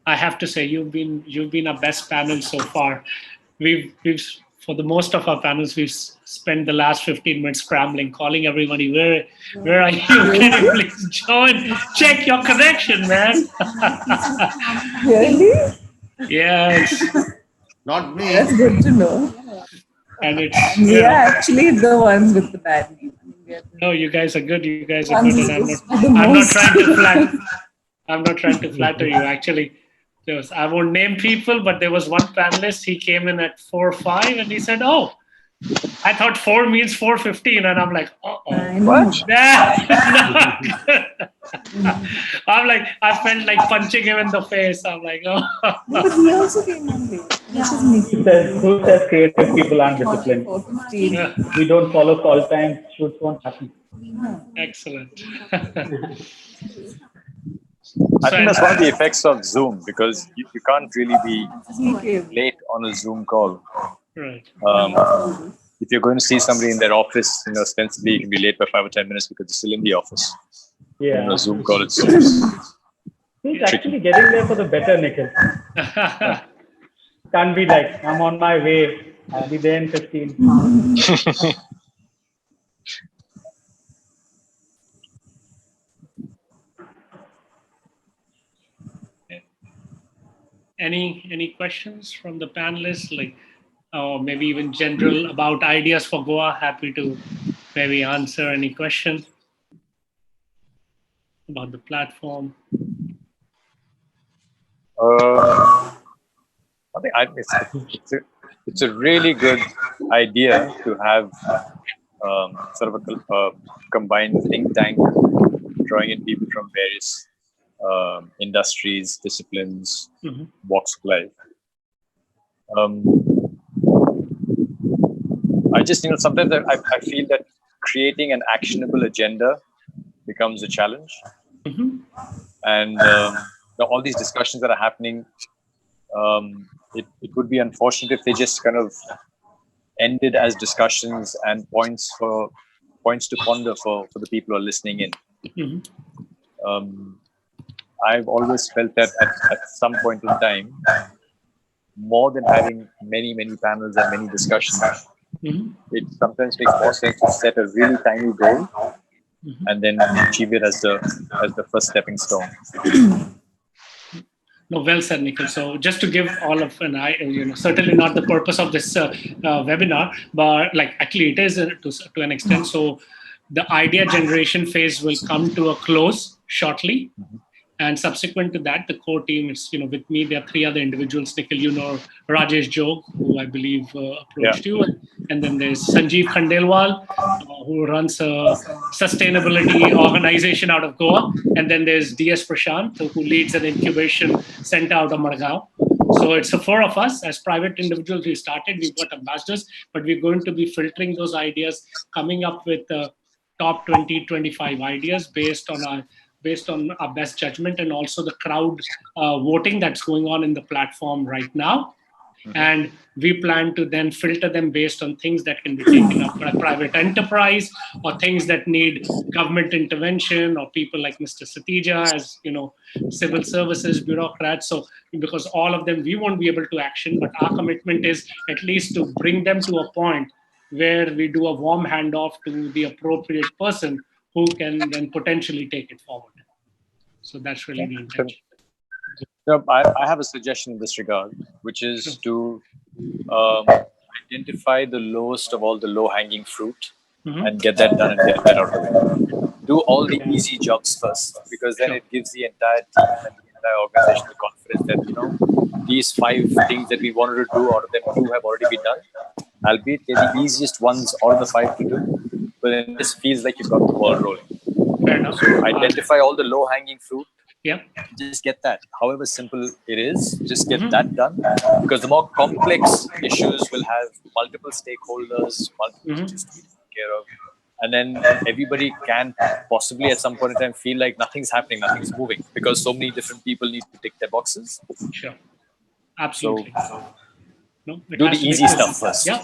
I have to say you've been our best panel so far. We've for the most of our panels we've spent the last 15 minutes scrambling, calling everybody. Where are you? Can you Really? please join? Check your connection, man. Really? Yeah, it's Not That's me. good to know. and it's And we are actually the ones with the bad name. I mean, we are no, you guys are good. You the guys are good, ones and supposed to be the I'm not most. trying to flatter. I'm not trying to flatter you. Actually, I won't name people, but there was one panelist. He came in at 4:05, and he said, "Oh, I thought 4 means 4:15," and I'm like, "Uh oh." I know. That's not good. I'm like, I felt like punching him in the face. I'm like, oh. No, but he also came on late. This is Nikhil. Who says creative people aren't disciplined? 4:15. Yeah, We don't follow call times, shoots won't happen. excellent. I So, think that's one of the effects of Zoom because you can't really be This is Nikhil. late on a Zoom call. right. If you're going to see somebody in their office, ostensibly you can be late by 5 or 10 minutes because you're still in the office. Yeah. On a Zoom call, it's He's actually getting there for the better, Nikhil. Can't be like, I'm on my way. I'll be there in 15. Any questions from the panelists, like, or maybe even general about ideas for Goa? Happy to maybe answer any question about the platform. I think it's a really good idea to have sort of a combined think tank, drawing in people from various industries, disciplines, walks of life. I just, sometimes I feel that creating an actionable agenda becomes a challenge. And all these discussions that are happening, it would be unfortunate if they just kind of ended as discussions and points to ponder for the people who are listening in. I've always felt that at some point in time, more than having many panels and many discussions, it sometimes makes more sense to set a really tiny goal and then achieve it as the first stepping stone. No, well said, Nikhil. So just to give all of an eye, certainly not the purpose of this webinar, but like actually it is to an extent. So the idea generation phase will come to a close shortly. And subsequent to that, the core team is, with me, there are 3 other individuals. Nikhil, Rajesh Jog, who I believe approached you. And then there's Sanjeev Khandelwal, who runs a sustainability organization out of Goa. And then there's DS Prashant, who leads an incubation center out of Margao. So it's the 4 of us. As private individuals, we started, we've got ambassadors, but we're going to be filtering those ideas, coming up with top 20, 25 ideas based on our best judgment, and also the crowd voting that's going on in the platform right now. And we plan to then filter them based on things that can be taken up by private enterprise, or things that need government intervention, or people like Mr. Satija as, civil services bureaucrats. So because all of them, we won't be able to action, but our commitment is at least to bring them to a point where we do a warm handoff to the appropriate person who can then potentially take it forward. So that's really the intention. I have a suggestion in this regard, which is to identify the lowest of all the low-hanging fruit and get that done and get that out of the way. Do all the easy jobs first, because then it gives the entire team and the entire organization the confidence that, these 5 things that we wanted to do, out of them 2 have already been done. Albeit they're the easiest ones out of the 5 to do, but then this feels like you've got the ball rolling. Fair enough. So identify all the low-hanging fruit. Yeah. Just get that. However simple it is, just get that done. Because the more complex issues will have multiple stakeholders, multiple issues to be taken care of. And then everybody can possibly at some point in time feel like nothing's happening, nothing's moving, because so many different people need to tick their boxes. Sure. Absolutely. So, do the easy stuff first. Yeah.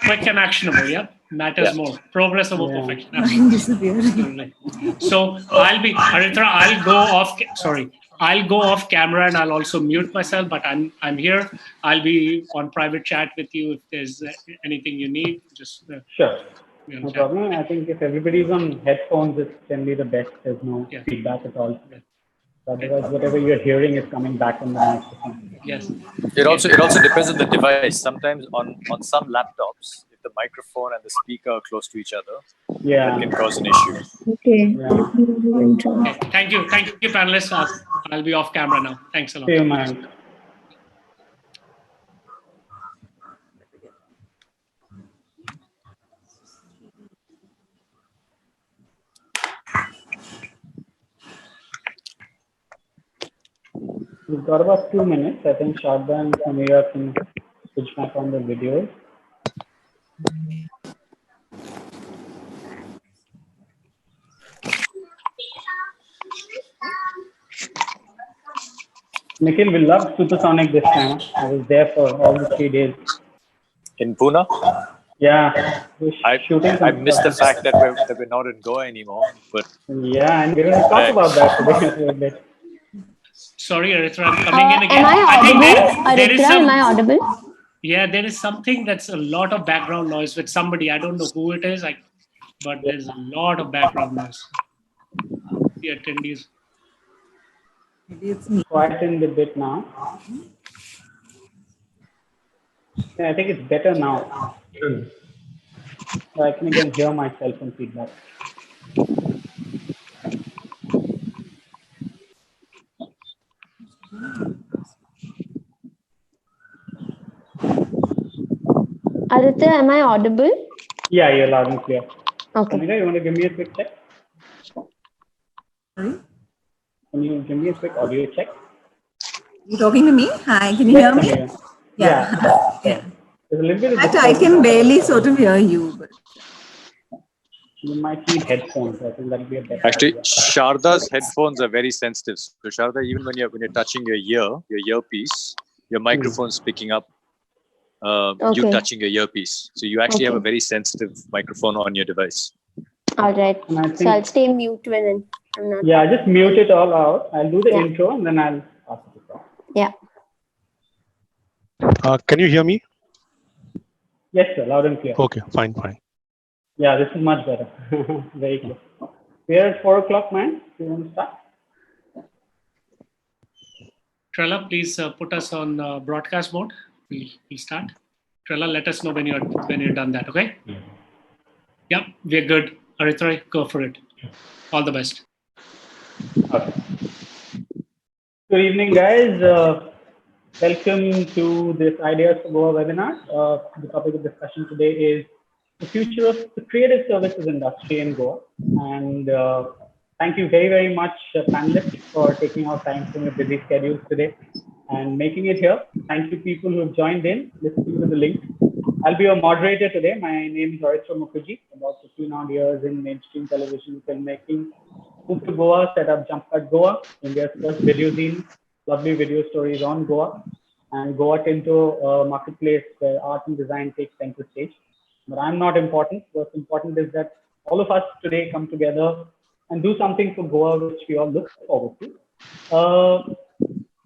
Quick and actionable. Yeah. Matters more. Progress over perfection. Absolutely. So I'll go off. Sorry. I'll go off camera and I'll also mute myself, but I'm here. I'll be on private chat with you if there's anything you need. Just Sure. be on No chat. problem. I think if everybody's on headphones, it's generally the best. There's no Yeah. feedback at all. Yeah. Otherwise, whatever you're hearing is coming back on the microphone. Yes. It also depends on the device. Sometimes on some laptops, if the microphone and the speaker are close to each other, Yeah. that can cause an issue. Okay. Yeah. Okay. Thank you, panelists. I'll be off camera now. Thanks a lot. See you, Mayank. We've got about 2 minutes. I think Sharda and Samira can switch back on the videos. Nikhil, we loved Supersonic this time. I was there for all the 3 days. In Pune, Yeah, we're shooting some I missed the stuff. fact that we're not in Goa anymore. But Yeah, and we're going to talk about that today a little bit. Sorry, Aritra, I'm coming in again. Am I audible? there is Aritra, some, am I audible? yeah, there is something that's a lot of background noise with somebody. I don't know who it is, but there's a lot of background noise. The attendees. Maybe it's me. Quietened a bit now. Yeah, I think it's better now. So I can again hear myself and feedback. Aditya, am I audible? Yeah, you're loud and clear. Okay. Samira, you want to give me a quick check? Sorry? Can you give me a quick audio check? You talking to me? Hi, can you hear me? Samira. Yeah. Yeah. There's a little bit In of fact, I can barely sort of hear you. But You might need headphones. I think that'll be a better actually, idea. Sharda's headphones are very sensitive. So Sharda, even when you're touching your earpiece, your microphone's picking up you Okay. touching your earpiece. So you actually have a Okay. very sensitive microphone on your device. All right. And I So I'll think, stay mute when I'm not. yeah, just mute it all out. I'll do the Yeah. intro and then I'll ask it to talk. Yeah. Can you hear me? Yes, sir, loud and clear. Okay, fine. Yeah, this is much better. Very clear. We're at 4 o'clock, man. You want to start? Trella, please put us on broadcast mode. We'll start. Trella, let us know when you're done that, okay? Yeah, we're good. Aritra, go for it. All the best. Okay. Good evening, guys. Welcome to this Ideas for Goa webinar. The topic of discussion today is the future of the creative services industry in Goa. And thank you very, very much, panelists, for taking out time from your busy schedules today and making it here. Thank you, people who have joined in, listening to the link. I'll be your moderator today. My name is Aritra Mukherjee, about 15 odd years in mainstream television filmmaking. Moved to Goa, set up Jump Cut Goa, India's first video zine, lovely video stories on Goa, and Goa into a marketplace where art and design take center stage. But I'm not important. What's important is that all of us today come together and do something for Goa, which we all look forward to.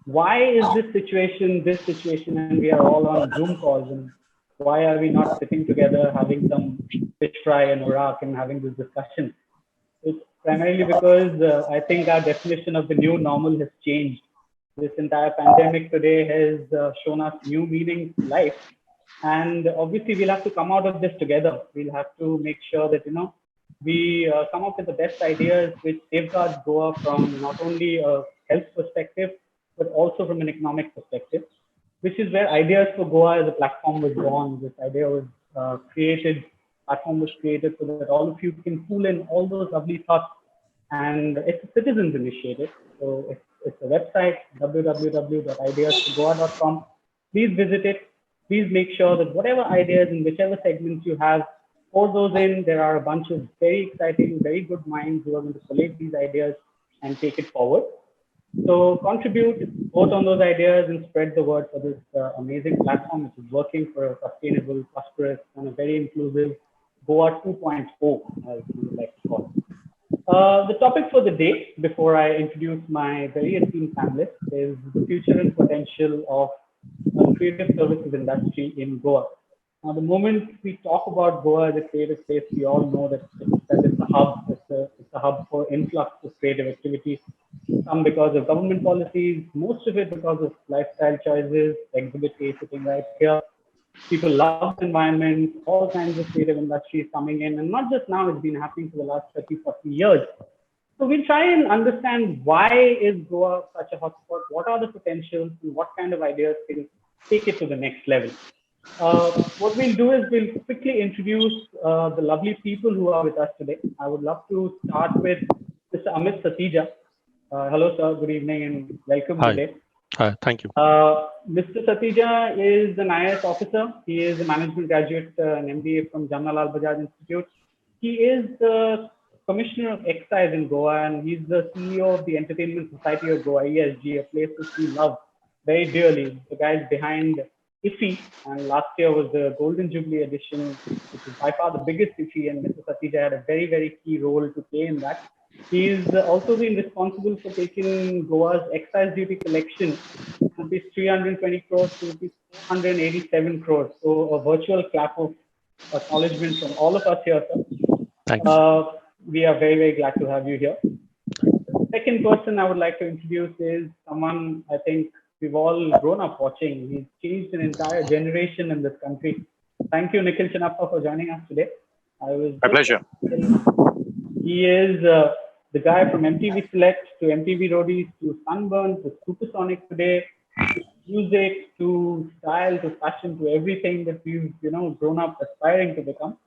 Why is this situation, and we are all on Zoom calls, and why are we not sitting together having some fish fry and orak and having this discussion? It's primarily because I think our definition of the new normal has changed. This entire pandemic today has shown us new meaning to life. And obviously, we'll have to come out of this together. We'll have to make sure that, we come up with the best ideas which safeguard Goa from not only a health perspective, but also from an economic perspective, which is where Ideas for Goa as a platform was born. This idea was platform was created so that all of you can pull in all those lovely thoughts. And it's a citizens initiative. So it's a website, www.ideasforgoa.com. Please visit it. Please make sure that whatever ideas in whichever segments you have, pour those in. There are a bunch of very exciting, very good minds who are going to collate these ideas and take it forward. So contribute, vote on those ideas, and spread the word for this amazing platform, which is working for a sustainable, prosperous, and a very inclusive Goa 2.0, as we would like to call it. The topic for the day, before I introduce my very esteemed panelists, is the future and potential of creative services industry in Goa. Now, the moment we talk about Goa as a creative place, we all know that it's a hub. It's a hub for influx of creative activity. Some because of government policies, most of it because of lifestyle choices. Exhibit A sitting right here. People love the environment, all kinds of creative industries coming in, and not just now, it's been happening for the last 30, 40 years. So we'll try and understand why is Goa such a hotspot, what are the potentials, and what kind of ideas can take it to the next level. What we'll do is we'll quickly introduce the lovely people who are with us today. I would love to start with Mr. Amit Satija. Hello, sir. Good evening and welcome Hi. today. Hi, thank you. Mr. Satija is an IAS officer. He is a management graduate, an MBA from Jamnalal Bajaj Institute. He is the Commissioner of Excise in Goa, and he's the CEO of the Entertainment Society of Goa, ESG, a place which we love very dearly. The guys behind IFFI, and last year was the Golden Jubilee edition, which is by far the biggest IFFI, and Mr. Satija had a very, very key role to play in that. He's also been responsible for taking Goa's excise duty collection from rupees 320 crores to rupees 487 crores. So a virtual clap of acknowledgement from all of us here, sir. Thanks. We are very, very glad to have you here. The second person I would like to introduce is someone I think we've all grown up watching. He's changed an entire generation in this country. Thank you, Nikhil Chinappa, for joining us today. My pleasure. He is the guy from MTV Select to MTV Roadies to Sunburn to Supersonic today, to music to style to fashion to everything that we've grown up aspiring to become.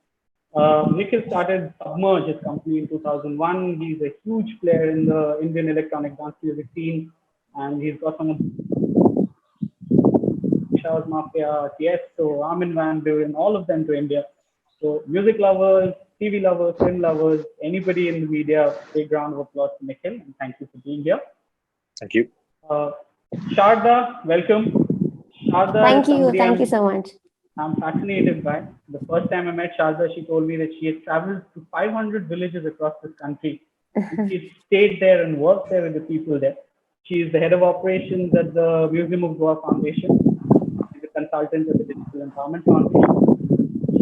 Nikhil started Submerge, his company, in 2001. He's a huge player in the Indian electronic dance music scene, and he's got some of Shah's Mafia, Tiesto, Armin van Buuren, all of them to India. So music lovers, TV lovers, film lovers, anybody in the media, big round of applause to Nikhil, and thank you for being here. Thank you. Sharda, welcome. Sharda, Thank you so much. I'm fascinated by. The first time I met Sharda, she told me that she had traveled to 500 villages across this country. She stayed there and worked there with the people there. She is the head of operations at the Museum of Goa Foundation. She's a consultant at the Digital Empowerment Foundation.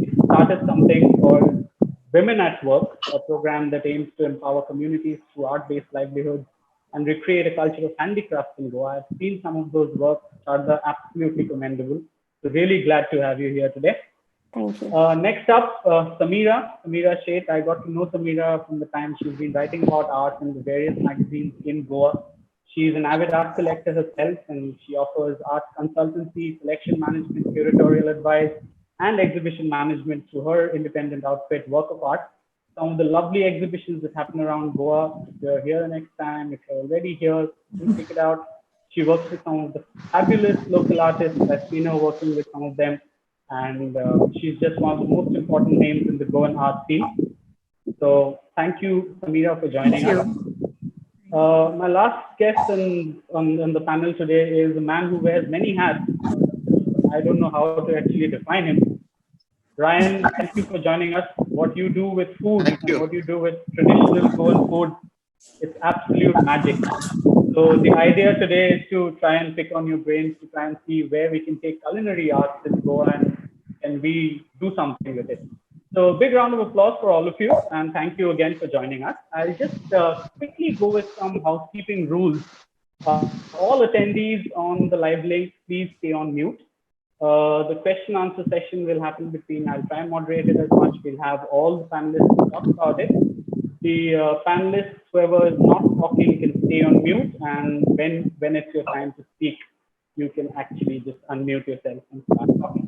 She started something called Women at Work, a program that aims to empower communities through art-based livelihoods and recreate a culture of handicrafts in Goa. I've seen some of those works. Sharda, absolutely commendable. So really glad to have you here today. Thank you. Next up, Samira Sheth. I got to know Samira from the time she's been writing about art in the various magazines in Goa. She's an avid art collector herself, and she offers art consultancy, collection management, curatorial advice, and exhibition management through her independent outfit, Work of Art. Some of the lovely exhibitions that happen around Goa. If you're here next time, if you're already here, do check it out. She works with some of the fabulous local artists. I've seen her working with some of them. And she's just one of the most important names in the Goan art scene. So thank you, Samira, for joining us. My last guest on the panel today is a man who wears many hats. I don't know how to actually define him. Ryan, thank you for joining us. What you do with food and what you do with traditional Goan food, it's absolute magic. So the idea today is to try and pick on your brains to try and see where we can take culinary arts in Goa and we do something with it. So big round of applause for all of you, and thank you again for joining us. I'll just quickly go with some housekeeping rules. All attendees on the live link, please stay on mute. The question answer session will happen between, I'll try and moderate it as much. We'll have all the panelists to talk about it. The panelists, whoever is not talking, can stay on mute, and when it's your time to speak, you can actually just unmute yourself and start talking.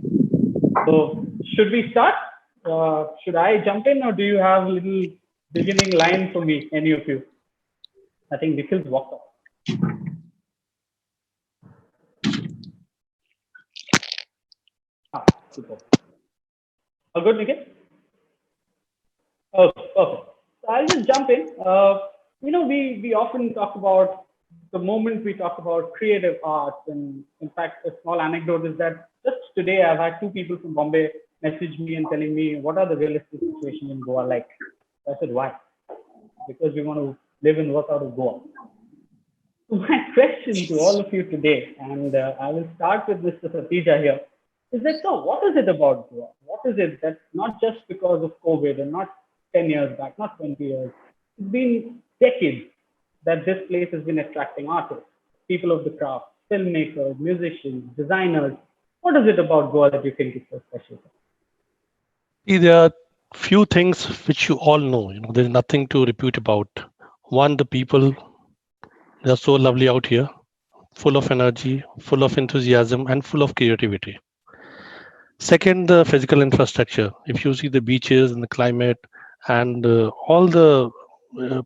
So should we start? Should I jump in, or do you have a little beginning line for me, any of you? I think Nikhil's walked off. Super. All good, Nikhil? Oh, perfect. So I'll just jump in. We often talk about the moment we talk about creative arts, and in fact, a small anecdote is that just today I've had two people from Bombay message me and telling me what are the real estate situation in Goa like. I said, why? because we want to live and work out of Goa. So my question to all of you today, and I will start with Mr. Satija here, is that, so what is it about Goa? What is it that not just because of COVID and not 10 years back, not 20 years, it's been decades that this place has been attracting artists, people of the craft, filmmakers, musicians, designers. What is it about Goa that you think is so special? See, there are few things which you all know. There's nothing to repeat about. One, the people, they are so lovely out here, full of energy, full of enthusiasm, and full of creativity. Second, the physical infrastructure. If you see the beaches and the climate and all the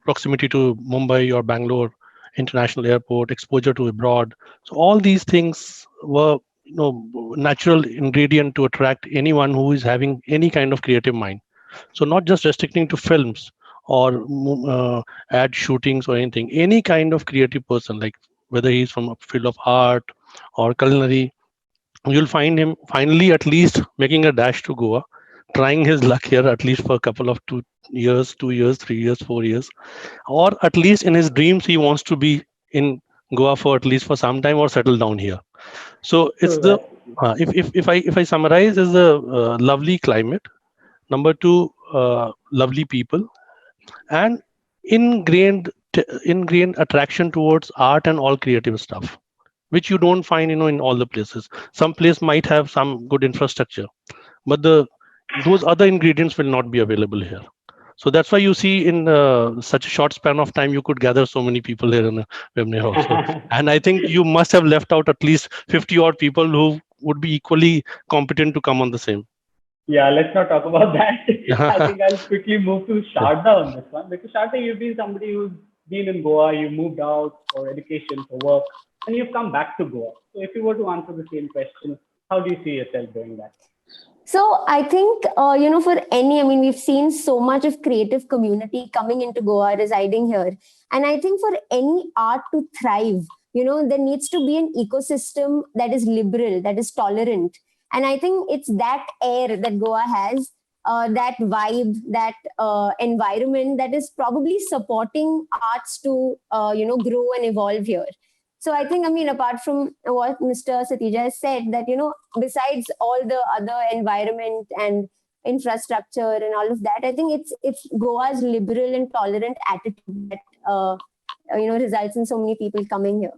proximity to Mumbai or Bangalore International Airport, exposure to abroad. So all these things were natural ingredient to attract anyone who is having any kind of creative mind. So not just restricting to films or ad shootings or anything, any kind of creative person, like whether he's from a field of art or culinary, you'll find him finally at least making a dash to Goa, trying his luck here at least for a couple of 2 years, 2 years, 3 years, 4 years, or at least in his dreams he wants to be in Goa for at least for some time or settle down here. So it's the if I summarize, is the lovely climate, number two, lovely people, and ingrained attraction towards art and all creative stuff, which you don't find in all the places. Some place might have some good infrastructure, but those other ingredients will not be available here. So that's why you see in such a short span of time, you could gather so many people here in Wembley House. And I think you must have left out at least 50 odd people who would be equally competent to come on the same. Yeah, let's not talk about that. I think I'll quickly move to Sharda on this one, because Sharda, you've been somebody who's been in Goa, you moved out for education, for work, and you've come back to Goa. So if you were to answer the same question, how do you see yourself doing that? So I think, we've seen so much of creative community coming into Goa, residing here. And I think for any art to thrive, there needs to be an ecosystem that is liberal, that is tolerant. And I think it's that air that Goa has, that vibe, that environment that is probably supporting arts to, grow and evolve here. So I think, apart from what Mr. Satija has said, that, besides all the other environment and infrastructure and all of that, I think it's Goa's liberal and tolerant attitude that, results in so many people coming here.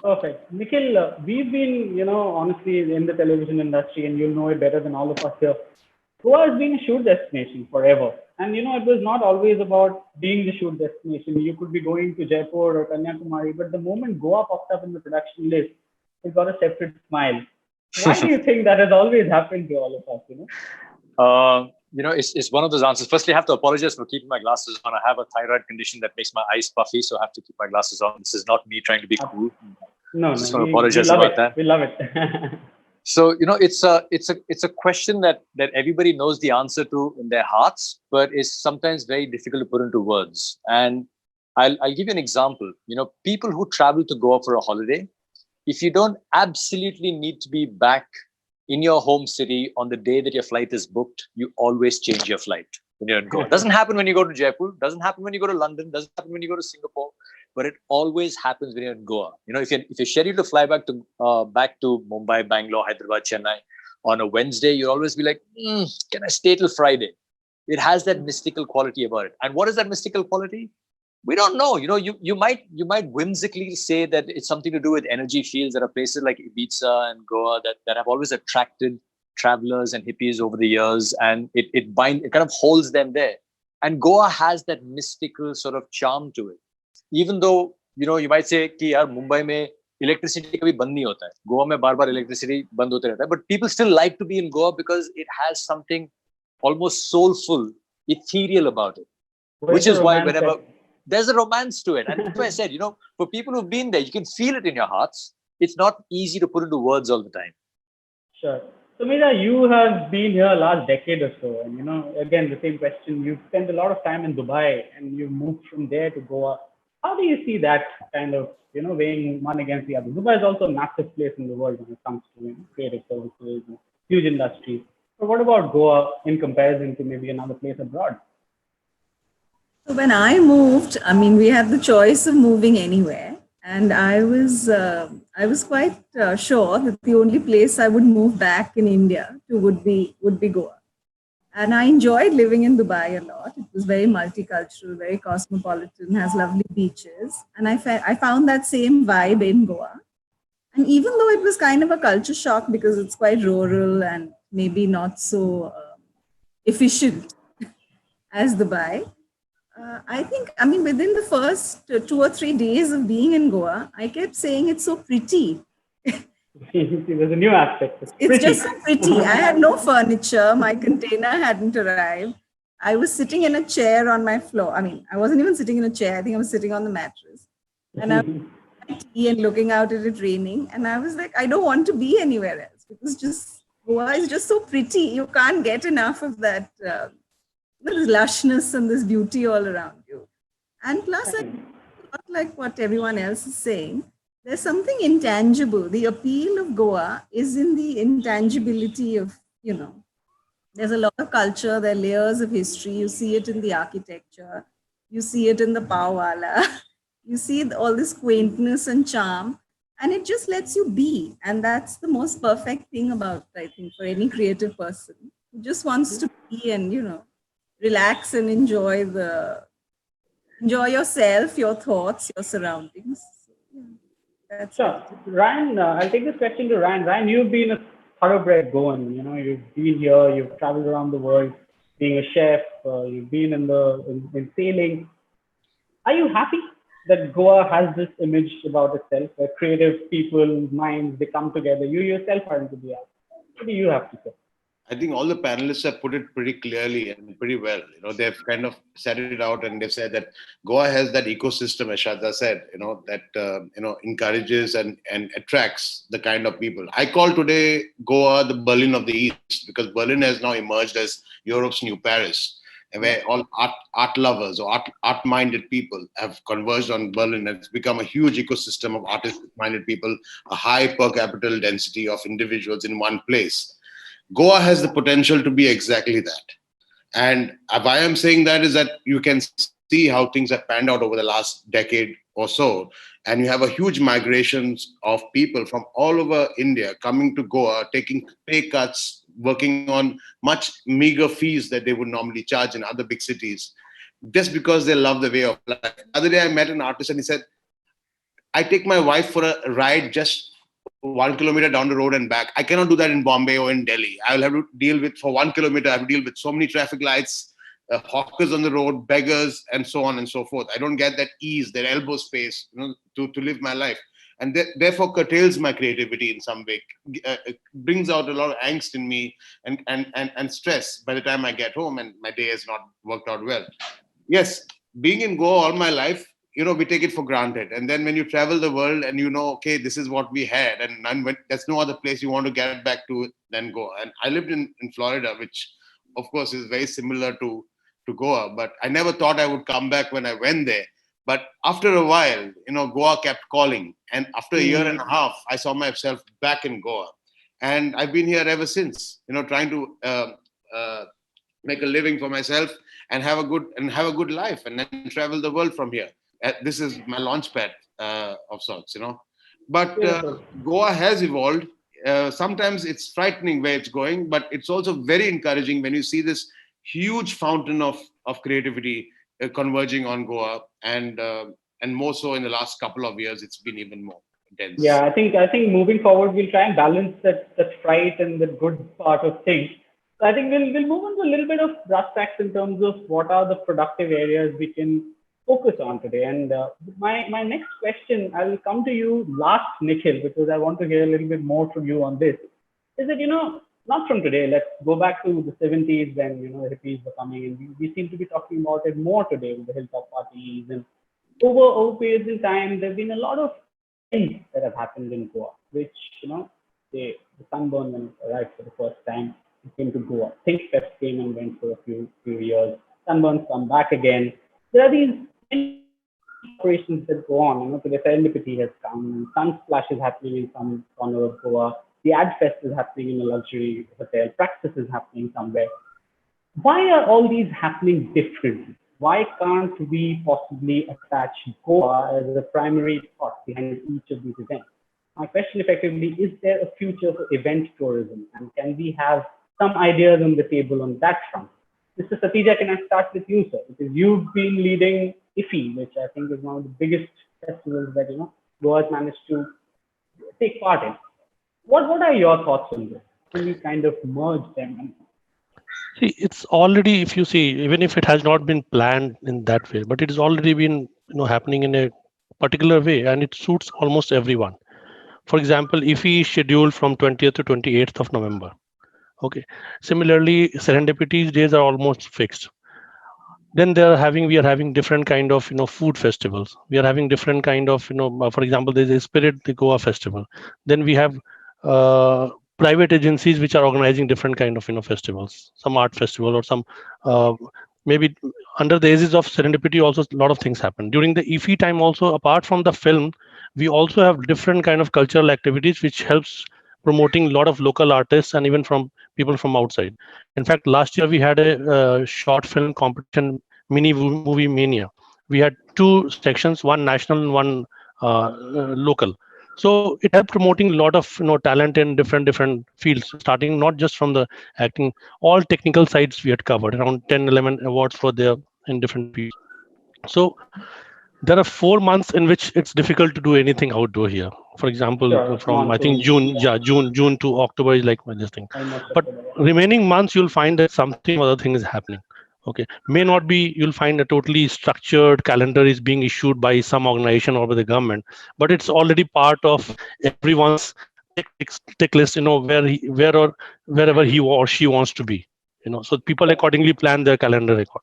Perfect. Nikhil, we've been, honestly in the television industry, and you'll know it better than all of us here. Goa has been a shoot destination forever. And, it was not always about being the shoot destination. You could be going to Jaipur or Kanyakumari, but the moment Goa popped up in the production list, it got a separate smile. Why do you think that has always happened to all of us, It's one of those answers. Firstly, I have to apologize for keeping my glasses on. I have a thyroid condition that makes my eyes puffy, so I have to keep my glasses on. This is not me trying to be cool. No, just want to apologize about that. We love it. So, it's a question that everybody knows the answer to in their hearts, but is sometimes very difficult to put into words. And I'll give you an example. People who travel to Goa for a holiday, if you don't absolutely need to be back in your home city on the day that your flight is booked, you always change your flight when you're in Goa. Doesn't happen when you go to Jaipur, doesn't happen when you go to London, doesn't happen when you go to Singapore, but it always happens when you're in Goa. If you're scheduled to fly back to Mumbai, Bangalore, Hyderabad, Chennai on a Wednesday, you'll always be like, can I stay till Friday? It has that mystical quality about it. And what is that mystical quality? We don't know. You might whimsically say that it's something to do with energy fields. There are places like Ibiza and Goa that have always attracted travelers and hippies over the years, and it kind of holds them there. And Goa has that mystical sort of charm to it. Even though, you might say कि यार मुंबई में electricity कभी बंद नहीं होता है, गोवा में बार-बार electricity बंद होते रहता है, but people still like to be in Goa because it has something almost soulful, ethereal about it. Which is why whenever there's a romance to it. And that's why I said, for people who've been there, you can feel it in your hearts. It's not easy to put into words all the time. Sure. So, Meera, you have been here last decade or so. And, again, the same question. You've spent a lot of time in Dubai and you've moved from there to Goa. How do you see that kind of, weighing one against the other? Dubai is also a massive place in the world when it comes to creative services, huge industry. So what about Goa in comparison to maybe another place abroad? So when I moved, I mean, we had the choice of moving anywhere, and I was quite sure that the only place I would move back in India to would be Goa. And I enjoyed living in Dubai a lot. It was very multicultural, very cosmopolitan, has lovely beaches, and I found that same vibe in Goa. And even though it was kind of a culture shock because it's quite rural and maybe not so efficient as Dubai, I think, I mean, within the first 2 or 3 days of being in Goa, I kept saying it's so pretty. There's a new aspect. It's It's pretty. just so pretty. I had no furniture. My container hadn't arrived. I was sitting in a chair on my floor. I mean, I wasn't even sitting in a chair. I think I was sitting on the mattress. And I was my tea and looking out at it raining. And I was like, I don't want to be anywhere else because just Goa is just so pretty. You can't get enough of that this lushness and this beauty all around you. And plus, not like what everyone else is saying, there's something intangible. The appeal of Goa is in the intangibility of, there's a lot of culture, there are layers of history. You see it in the architecture, you see it in the pawala, you see all this quaintness and charm, and it just lets you be. And that's the most perfect thing about, I think, for any creative person who just wants to be and, relax and enjoy yourself, your thoughts, your surroundings. So, yeah, that's Sure. Ryan, I'll take this question to Ryan. Ryan, you've been a thoroughbred Goan. You've been here, you've traveled around the world, being a chef. You've been in sailing. Are you happy that Goa has this image about itself, where creative people, minds, they come together? You yourself are into the art. What do you have to say? I think all the panelists have put it pretty clearly and pretty well. They've kind of set it out and they've said that Goa has that ecosystem, as Shraddha said, that encourages and attracts the kind of people. I call today Goa the Berlin of the East because Berlin has now emerged as Europe's new Paris, and where all art lovers or art-minded people have converged on Berlin. And it's become a huge ecosystem of artist-minded people, a high per capita density of individuals in one place. Goa has the potential to be exactly that. And why I'm saying that is that you can see how things have panned out over the last decade or so. And you have a huge migrations of people from all over India coming to Goa, taking pay cuts, working on much meager fees that they would normally charge in other big cities, just because they love the way of life. The other day I met an artist and he said, I take my wife for a ride just 1 kilometer down the road and back. I cannot do that in Bombay or in Delhi. I will have to deal with, for 1 kilometer, I have to deal with so many traffic lights, hawkers on the road, beggars, and so on and so forth. I don't get that ease, that elbow space, to live my life. And therefore curtails my creativity in some way. It brings out a lot of angst in me and stress by the time I get home and my day has not worked out well. Yes, being in Goa all my life, we take it for granted. And then when you travel the world and okay, this is what we had, and there's no other place you want to get back to than Goa. And I lived in Florida, which of course is very similar to Goa, but I never thought I would come back when I went there. But after a while, Goa kept calling. And after a year and a half, I saw myself back in Goa. And I've been here ever since, trying to make a living for myself and have a good life and then travel the world from here. This is my launch pad of sorts, But Goa has evolved. Sometimes it's frightening where it's going, but it's also very encouraging when you see this huge fountain of creativity converging on Goa, and more so in the last couple of years, it's been even more intense. Yeah, I think moving forward, we'll try and balance that fright and the good part of things. So I think we'll move on to a little bit of brass tacks in terms of what are the productive areas we can focus on today. And my next question, I will come to you last, Nikhil, because I want to hear a little bit more from you on this. Is that, not from today, let's go back to the 70s when, the hippies were coming, and we seem to be talking about it more today with the hilltop parties. And over periods in time, there have been a lot of things that have happened in Goa, which, the sunburn when it arrived for the first time, it came to Goa. Think Fest came and went for a few years. Sunburns come back again. There are these operations that go on, so the serendipity has come, Sunsplash is happening in some corner of Goa, the Ad Fest is happening in a luxury hotel, Praxis is happening somewhere. Why are all these happening differently? why can't we possibly attach Goa as the primary thought behind each of these events? My question effectively, is there a future for event tourism? And can we have some ideas on the table on that front? Mr. Satija, can I start with you, sir? Because you've been leading IFFI, which I think is one of the biggest festivals that, Goa has managed to take part in. What are your thoughts on this? Can we kind of merge them? See, it's already, if you see, even if it has not been planned in that way, but it has already been, happening in a particular way, and it suits almost everyone. For example, if we schedule from 20th to 28th of November, okay. Similarly, Serendipity days are almost fixed. Then we are having different kind of food festivals. We are having different kind of for example, there's a Spirit the Goa festival. Then we have private agencies which are organizing different kind of festivals, some art festival or some maybe under the aegis of Serendipity. Also, a lot of things happen during the IFFI time. Also, apart from the film, we also have different kind of cultural activities which helps promoting a lot of local artists and even from people from outside. In fact, last year we had a short film competition, mini movie mania. We had two sections, one national and one local. So it helped promoting a lot of talent in different fields, starting not just from the acting. All technical sides we had covered. Around 10, 11 awards for there in different fields. So there are 4 months in which it's difficult to do anything outdoor here. For example, Sure, from I think monsoon, June to October is like this thing. almost But October, remaining months you'll find that something or other thing is happening. Okay, may not be, you'll find a totally structured calendar is being issued by some organization or by the government, but it's already part of everyone's tick list. Wherever he or she wants to be. So people accordingly plan their calendar record.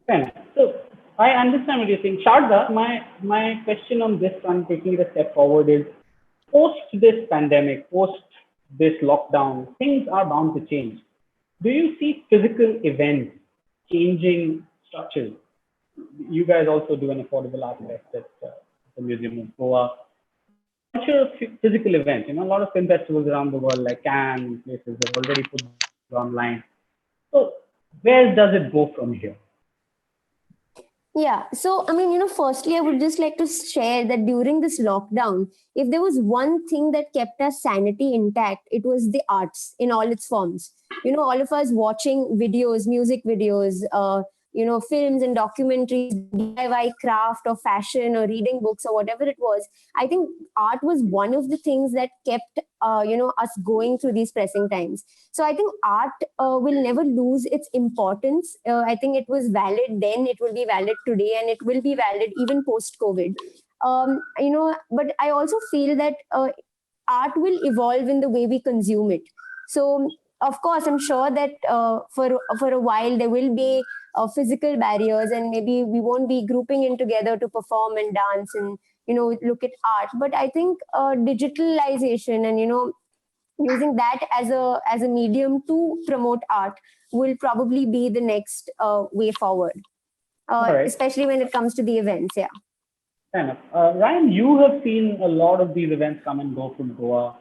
Fair. So I understand what you're saying. Sharda, my question on this one, taking it a step forward, is post this pandemic, post this lockdown, things are bound to change. Do you see physical events changing structures? You guys also do an affordable art fest at the Museum of Goa. Culture of physical events, a lot of film festivals around the world, like Cannes, places have already put it online. So where does it go from here? Yeah. So, I mean, firstly, I would just like to share that during this lockdown, if there was one thing that kept our sanity intact, it was the arts in all its forms. All of us watching videos, music videos, films and documentaries, DIY craft or fashion or reading books or whatever it was. I think art was one of the things that kept, us going through these pressing times. So I think art will never lose its importance. I think it was valid then, it will be valid today, and it will be valid even post-COVID. But I also feel that art will evolve in the way we consume it. So, of course, I'm sure that for a while there will be physical barriers, and maybe we won't be grouping in together to perform and dance and look at art. But I think digitalization and using that as a medium to promote art will probably be the next way forward, Right. especially when it comes to the events. Yeah. Fair enough. Ryan, you have seen a lot of these events come and go from Goa.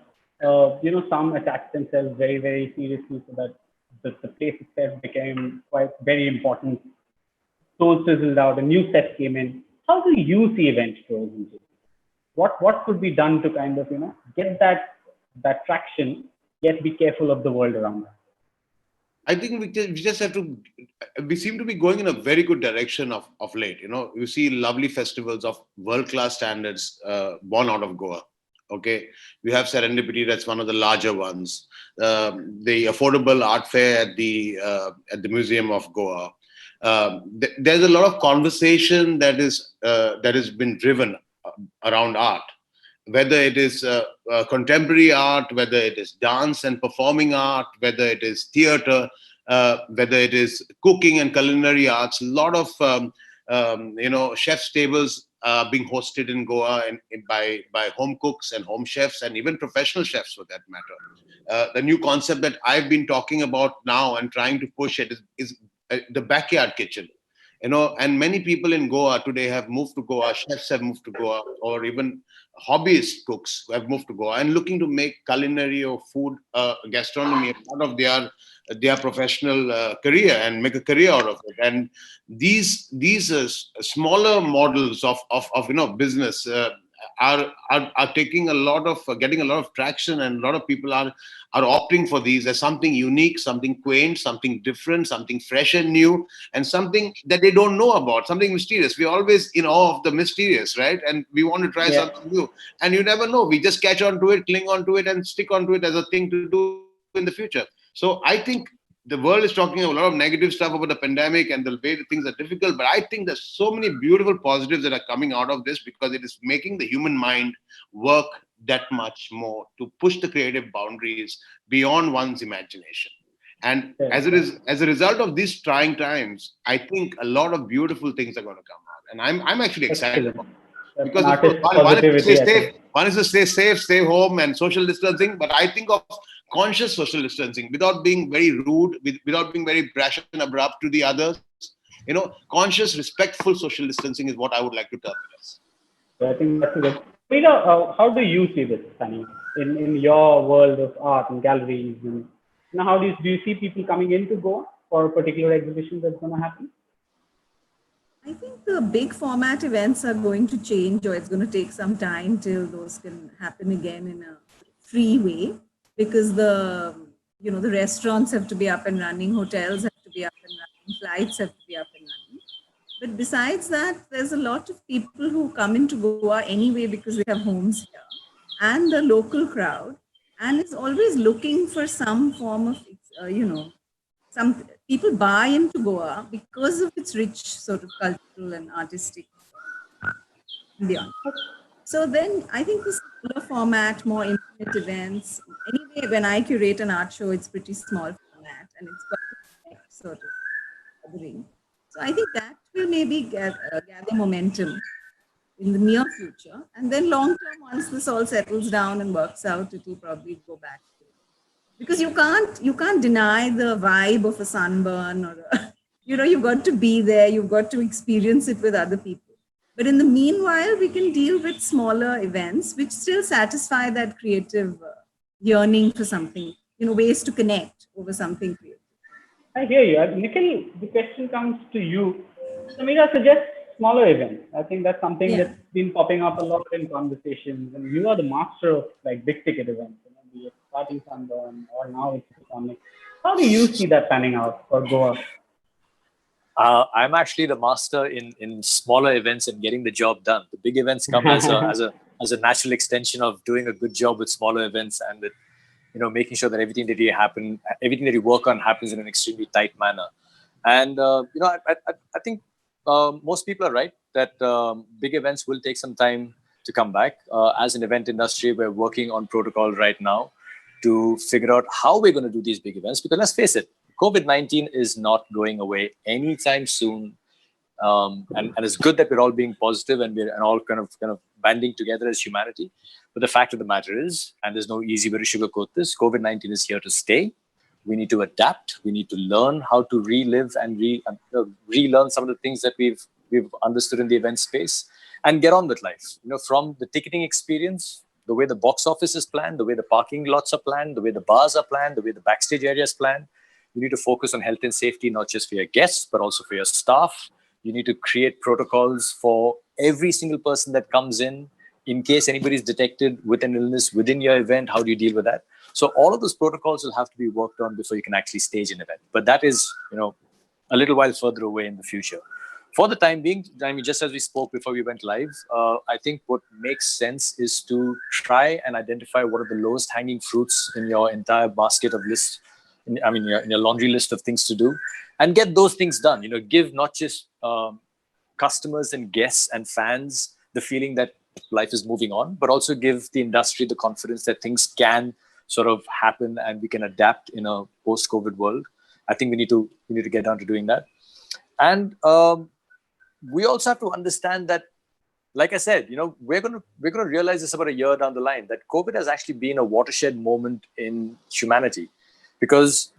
Some attach themselves very, very seriously so that the place itself became quite very important. Those fizzled out, a new set came in. How do you see event tourism? What could be done to kind of get that traction, yet be careful of the world around us? I think we just have to. We seem to be going in a very good direction of late. You see lovely festivals of world-class standards born out of Goa. Okay, we have Serendipity, that's one of the larger ones. The affordable art fair at the Museum of Goa. There's a lot of conversation that has been driven around art, whether it is contemporary art, whether it is dance and performing art, whether it is theater, whether it is cooking and culinary arts. A lot of chefs' tables being hosted in Goa by home cooks and home chefs and even professional chefs for that matter. The new concept that I've been talking about now and trying to push it is the backyard kitchen. And many people in Goa today have moved to Goa, chefs have moved to Goa, or even hobbyist cooks who have moved to Goa and looking to make culinary or food gastronomy a part of their professional career and make a career out of it. And these smaller models of business are taking a lot of getting a lot of traction, and a lot of people are opting for these as something unique, something quaint, something different, something fresh and new, and something that they don't know about, something mysterious. We're always in awe of the mysterious, right? And we want to try something new, and you never know. We just catch on to it, cling on to it, and stick on to it as a thing to do in the future. So I think the world is talking a lot of negative stuff about the pandemic and the way that things are difficult, but I think there's so many beautiful positives that are coming out of this, because it is making the human mind work that much more to push the creative boundaries beyond one's imagination. And as a result of these trying times, I think a lot of beautiful things are going to come out, and I'm actually excited about it. Because of course, one is to stay safe, stay home, and social distancing. But I think of conscious social distancing without being very rude, without being very brash and abrupt to the others. Conscious, respectful social distancing is what I would like to term it as. So I think that's good. Peter, how do you see this, Sunny, in your world of art and galleries? And how do you see people coming in to Goa for a particular exhibition that's going to happen? I think the big format events are going to change, or it's going to take some time till those can happen again in a free way, because the restaurants have to be up and running, hotels have to be up and running, flights have to be up and running. But besides that, there's a lot of people who come into Goa anyway because they have homes here, and the local crowd, and is always looking for some form of, some people buy into Goa because of its rich sort of cultural and artistic beyond. So then I think the smaller format, more intimate events. Anyway, when I curate an art show, it's pretty small format, and it's quite sort of gathering. So I think that will maybe gather momentum in the near future. And then long term, once this all settles down and works out, it will probably go back. Because you can't deny the vibe of a sunburn, or you've got to be there, you've got to experience it with other people. But in the meanwhile, we can deal with smaller events which still satisfy that creative yearning for something, ways to connect over something creative. I hear you. Nikhil, the question comes to you. Samira suggests smaller events. I think that's something that's been popping up a lot in conversations, and you are the master of big ticket events. Be it Starting Sunburn or now it's Comic. How do you see that panning out for Goa? I'm actually the master in smaller events and getting the job done. The big events come as a natural extension of doing a good job with smaller events, and with making sure that everything that you work on happens in an extremely tight manner. And I think most people are right that big events will take some time to come back. As an event industry, we're working on protocol right now to figure out how we're going to do these big events. Because let's face it, COVID-19 is not going away anytime soon. And it's good that we're all being positive and we're all kind of banding together as humanity. But the fact of the matter is, and there's no easy way to sugarcoat this, COVID-19 is here to stay. We need to adapt. We need to learn how to relive and relearn some of the things that we've understood in the event space, and get on with life. From the ticketing experience, the way the box office is planned, the way the parking lots are planned, the way the bars are planned, the way the backstage area is planned. You need to focus on health and safety, not just for your guests, but also for your staff. You need to create protocols for every single person that comes in case anybody's detected with an illness within your event. How do you deal with that? So all of those protocols will have to be worked on before you can actually stage an event. But that is, a little while further away in the future. For the time being, just as we spoke before we went live, I think what makes sense is to try and identify what are the lowest hanging fruits in your entire basket of list. In your laundry list of things to do, and get those things done. Give not just customers and guests and fans the feeling that life is moving on, but also give the industry the confidence that things can sort of happen and we can adapt in a post-COVID world. I think we need to get down to doing that. And we also have to understand that, like I said, we're going to realize this about a year down the line, that COVID has actually been a watershed moment in humanity. Because,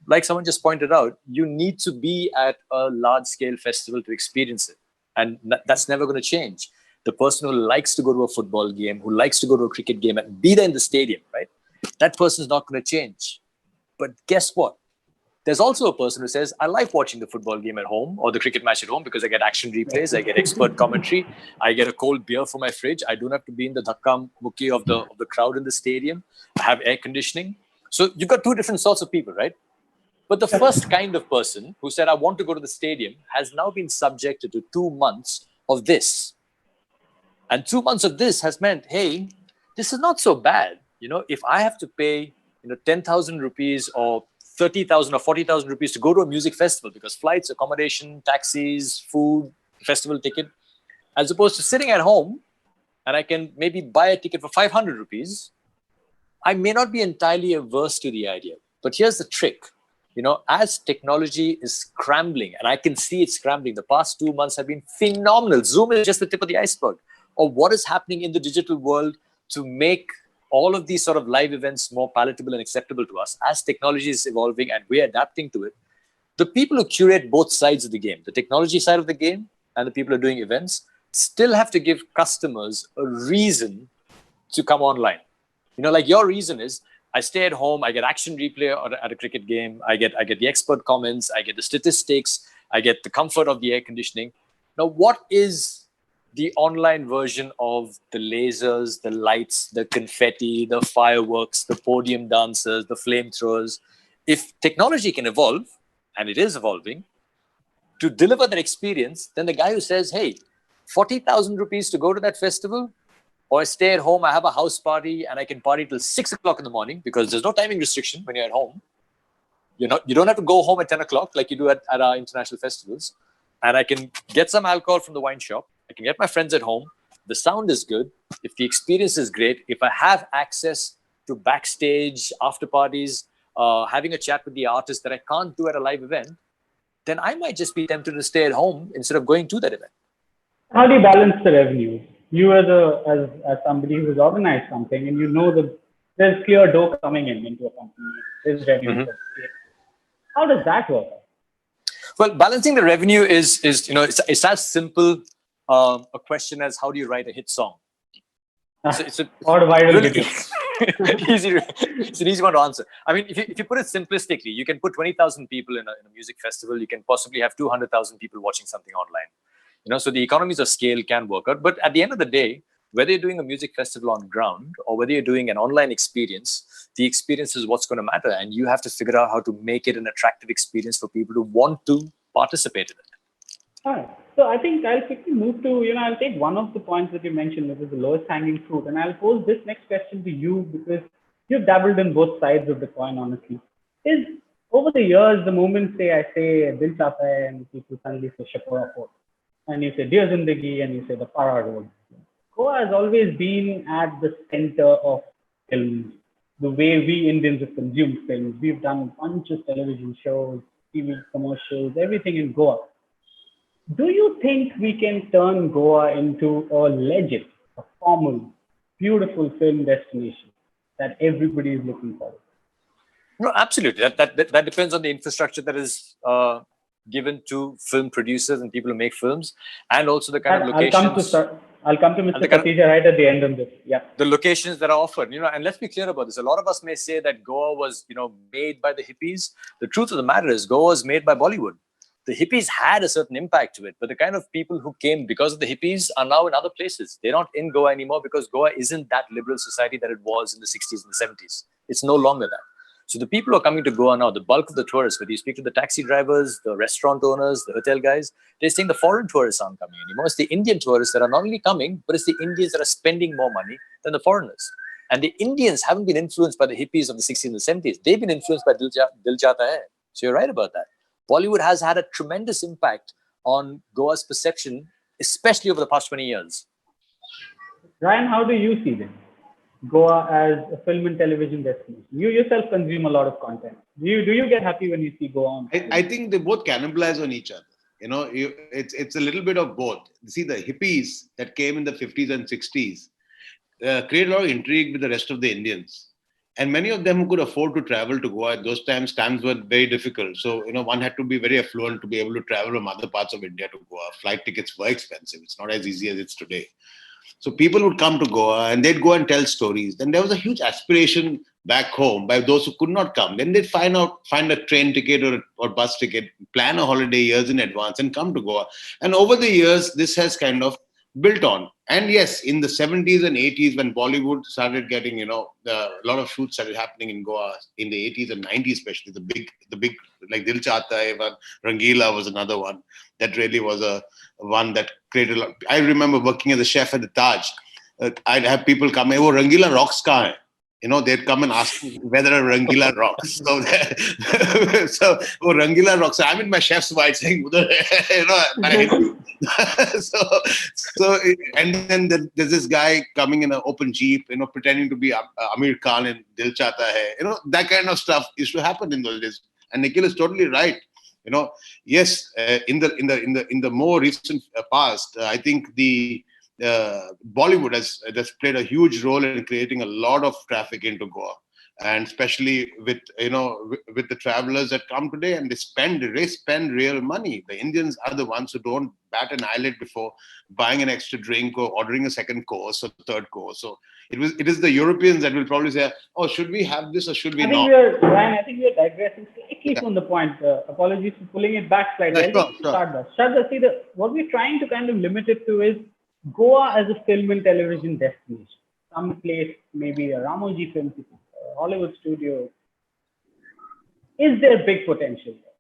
like someone just pointed out, you need to be at a large-scale festival to experience it. And that's never going to change. the person who likes to go to a football game, who likes to go to a cricket game and be there in the stadium, right? That person is not going to change. But guess what? There's also a person who says, I like watching the football game at home or the cricket match at home because I get action replays, I get expert commentary, I get a cold beer from my fridge. I don't have to be in the dhakka mukki of the crowd in the stadium. I have air conditioning. So you've got two different sorts of people, right? But the first kind of person who said, I want to go to the stadium has now been subjected to 2 months of this. And 2 months of this has meant, hey, this is not so bad. If I have to pay, 10,000 rupees or 30,000 or 40,000 rupees to go to a music festival because flights, accommodation, taxis, food, festival ticket, as opposed to sitting at home and I can maybe buy a ticket for 500 rupees, I may not be entirely averse to the idea. But here's the trick. As technology is scrambling, and I can see it scrambling, the past 2 months have been phenomenal. Zoom is just the tip of the iceberg of what is happening in the digital world to make all of these sort of live events more palatable and acceptable to us. As technology is evolving and we're adapting to it, the people who curate both sides of the game, the technology side of the game and the people who are doing events, still have to give customers a reason to come online. Like your reason is, I stay at home, I get action replay at a cricket game, I get the expert comments, I get the statistics, I get the comfort of the air conditioning. Now, what is the online version of the lasers, the lights, the confetti, the fireworks, the podium dancers, the flamethrowers? If technology can evolve, and it is evolving, to deliver that experience, then the guy who says, hey, 40,000 rupees to go to that festival, or I stay at home, I have a house party and I can party till 6 o'clock in the morning because there's no timing restriction when you're at home. You don't have to go home at 10 o'clock like you do at our international festivals. And I can get some alcohol from the wine shop. I can get my friends at home. The sound is good. If the experience is great, if I have access to backstage, after parties, having a chat with the artist that I can't do at a live event, then I might just be tempted to stay at home instead of going to that event. How do you balance the revenue? You as somebody who's organized something and that there's clear dough coming into a company, there's revenue. How does that work? Well, balancing the revenue is it's as simple a question as how do you write a hit song? It's a viral video. It's an easy one to answer. I mean, if you put it simplistically, you can put 20,000 people in a music festival. You can possibly have 200,000 people watching something online. So the economies of scale can work out. But at the end of the day, whether you're doing a music festival on ground or whether you're doing an online experience, the experience is what's going to matter. And you have to figure out how to make it an attractive experience for people who want to participate in it. All right. So I think I'll quickly move to, I'll take one of the points that you mentioned, which is the lowest hanging fruit. And I'll pose this next question to you because you've dabbled in both sides of the coin, honestly. Is over the years, the moment I say Dil Chahta Hai and people suddenly say Shapura Fort, and you say Dear Zindagi and you say the Para Road. Goa has always been at the center of films, the way we Indians have consumed films. We've done a bunch of television shows, TV commercials, everything in Goa. Do you think we can turn Goa into a legend, a formal, beautiful film destination that everybody is looking for? No, absolutely. That depends on the infrastructure that is given to film producers and people who make films, and also the kind of locations. I'll come to Mr. Khatija right at the end of this. Yeah. The locations that are offered, and let's be clear about this. A lot of us may say that Goa was, made by the hippies. The truth of the matter is Goa was made by Bollywood. The hippies had a certain impact to it, but the kind of people who came because of the hippies are now in other places. They're not in Goa anymore because Goa isn't that liberal society that it was in the 60s and the 70s. It's no longer that. So the people who are coming to Goa now, the bulk of the tourists, whether you speak to the taxi drivers, the restaurant owners, the hotel guys, they're saying the foreign tourists aren't coming anymore. It's the Indian tourists that are not only coming, but it's the Indians that are spending more money than the foreigners. And the Indians haven't been influenced by the hippies of the 60s and the 70s. They've been influenced by Dil Chahta Hai. So you're right about that. Bollywood has had a tremendous impact on Goa's perception, especially over the past 20 years. Ryan, how do you see this? Goa as a film and television destination. You yourself consume a lot of content. Do you get happy when you see Goa on? I think they both cannibalize on each other. It's a little bit of both. See, the hippies that came in the 50s and 60s created a lot of intrigue with the rest of the Indians. And many of them who could afford to travel to Goa at those times were very difficult. So, one had to be very affluent to be able to travel from other parts of India to Goa. Flight tickets were expensive. It's not as easy as it's today. So people would come to Goa and they'd go and tell stories. Then there was a huge aspiration back home by those who could not come. Then they'd find a train ticket or bus ticket, plan a holiday years in advance and come to Goa. And over the years, this has kind of built on. And yes, in the 70s and 80s, when Bollywood started getting, a lot of shoots started happening in Goa in the 80s and 90s, especially the big like Dil Chahta Hai one, Rangila was another one. That really was a one that created a lot. I remember working as a chef at the Taj. I'd have people come, oh, Rangila rocks kahan hai? They'd come and ask me whether a Rangila rocks. So, Rangila rocks. I'm in my chef's white saying, and then there's this guy coming in an open Jeep, pretending to be Amir Khan in Dil Chahta Hai. That kind of stuff used to happen in those days. And Nikhil is totally right. Yes, in the more recent past, I think the Bollywood has played a huge role in creating a lot of traffic into Goa, and especially with the travelers that come today, and they spend real money. The Indians are the ones who don't bat an eyelid before buying an extra drink or ordering a second course or third course. So it is the Europeans that will probably say, "Oh, should we have this or should we not?" Ryan, I think we are digressing slightly from the point. Apologies for pulling it back slightly. Shraddha, see, what we're trying to kind of limit it to is Goa as a film and television destination. Some place, maybe a Ramoji Film City, a Hollywood studio. Is there big potential there?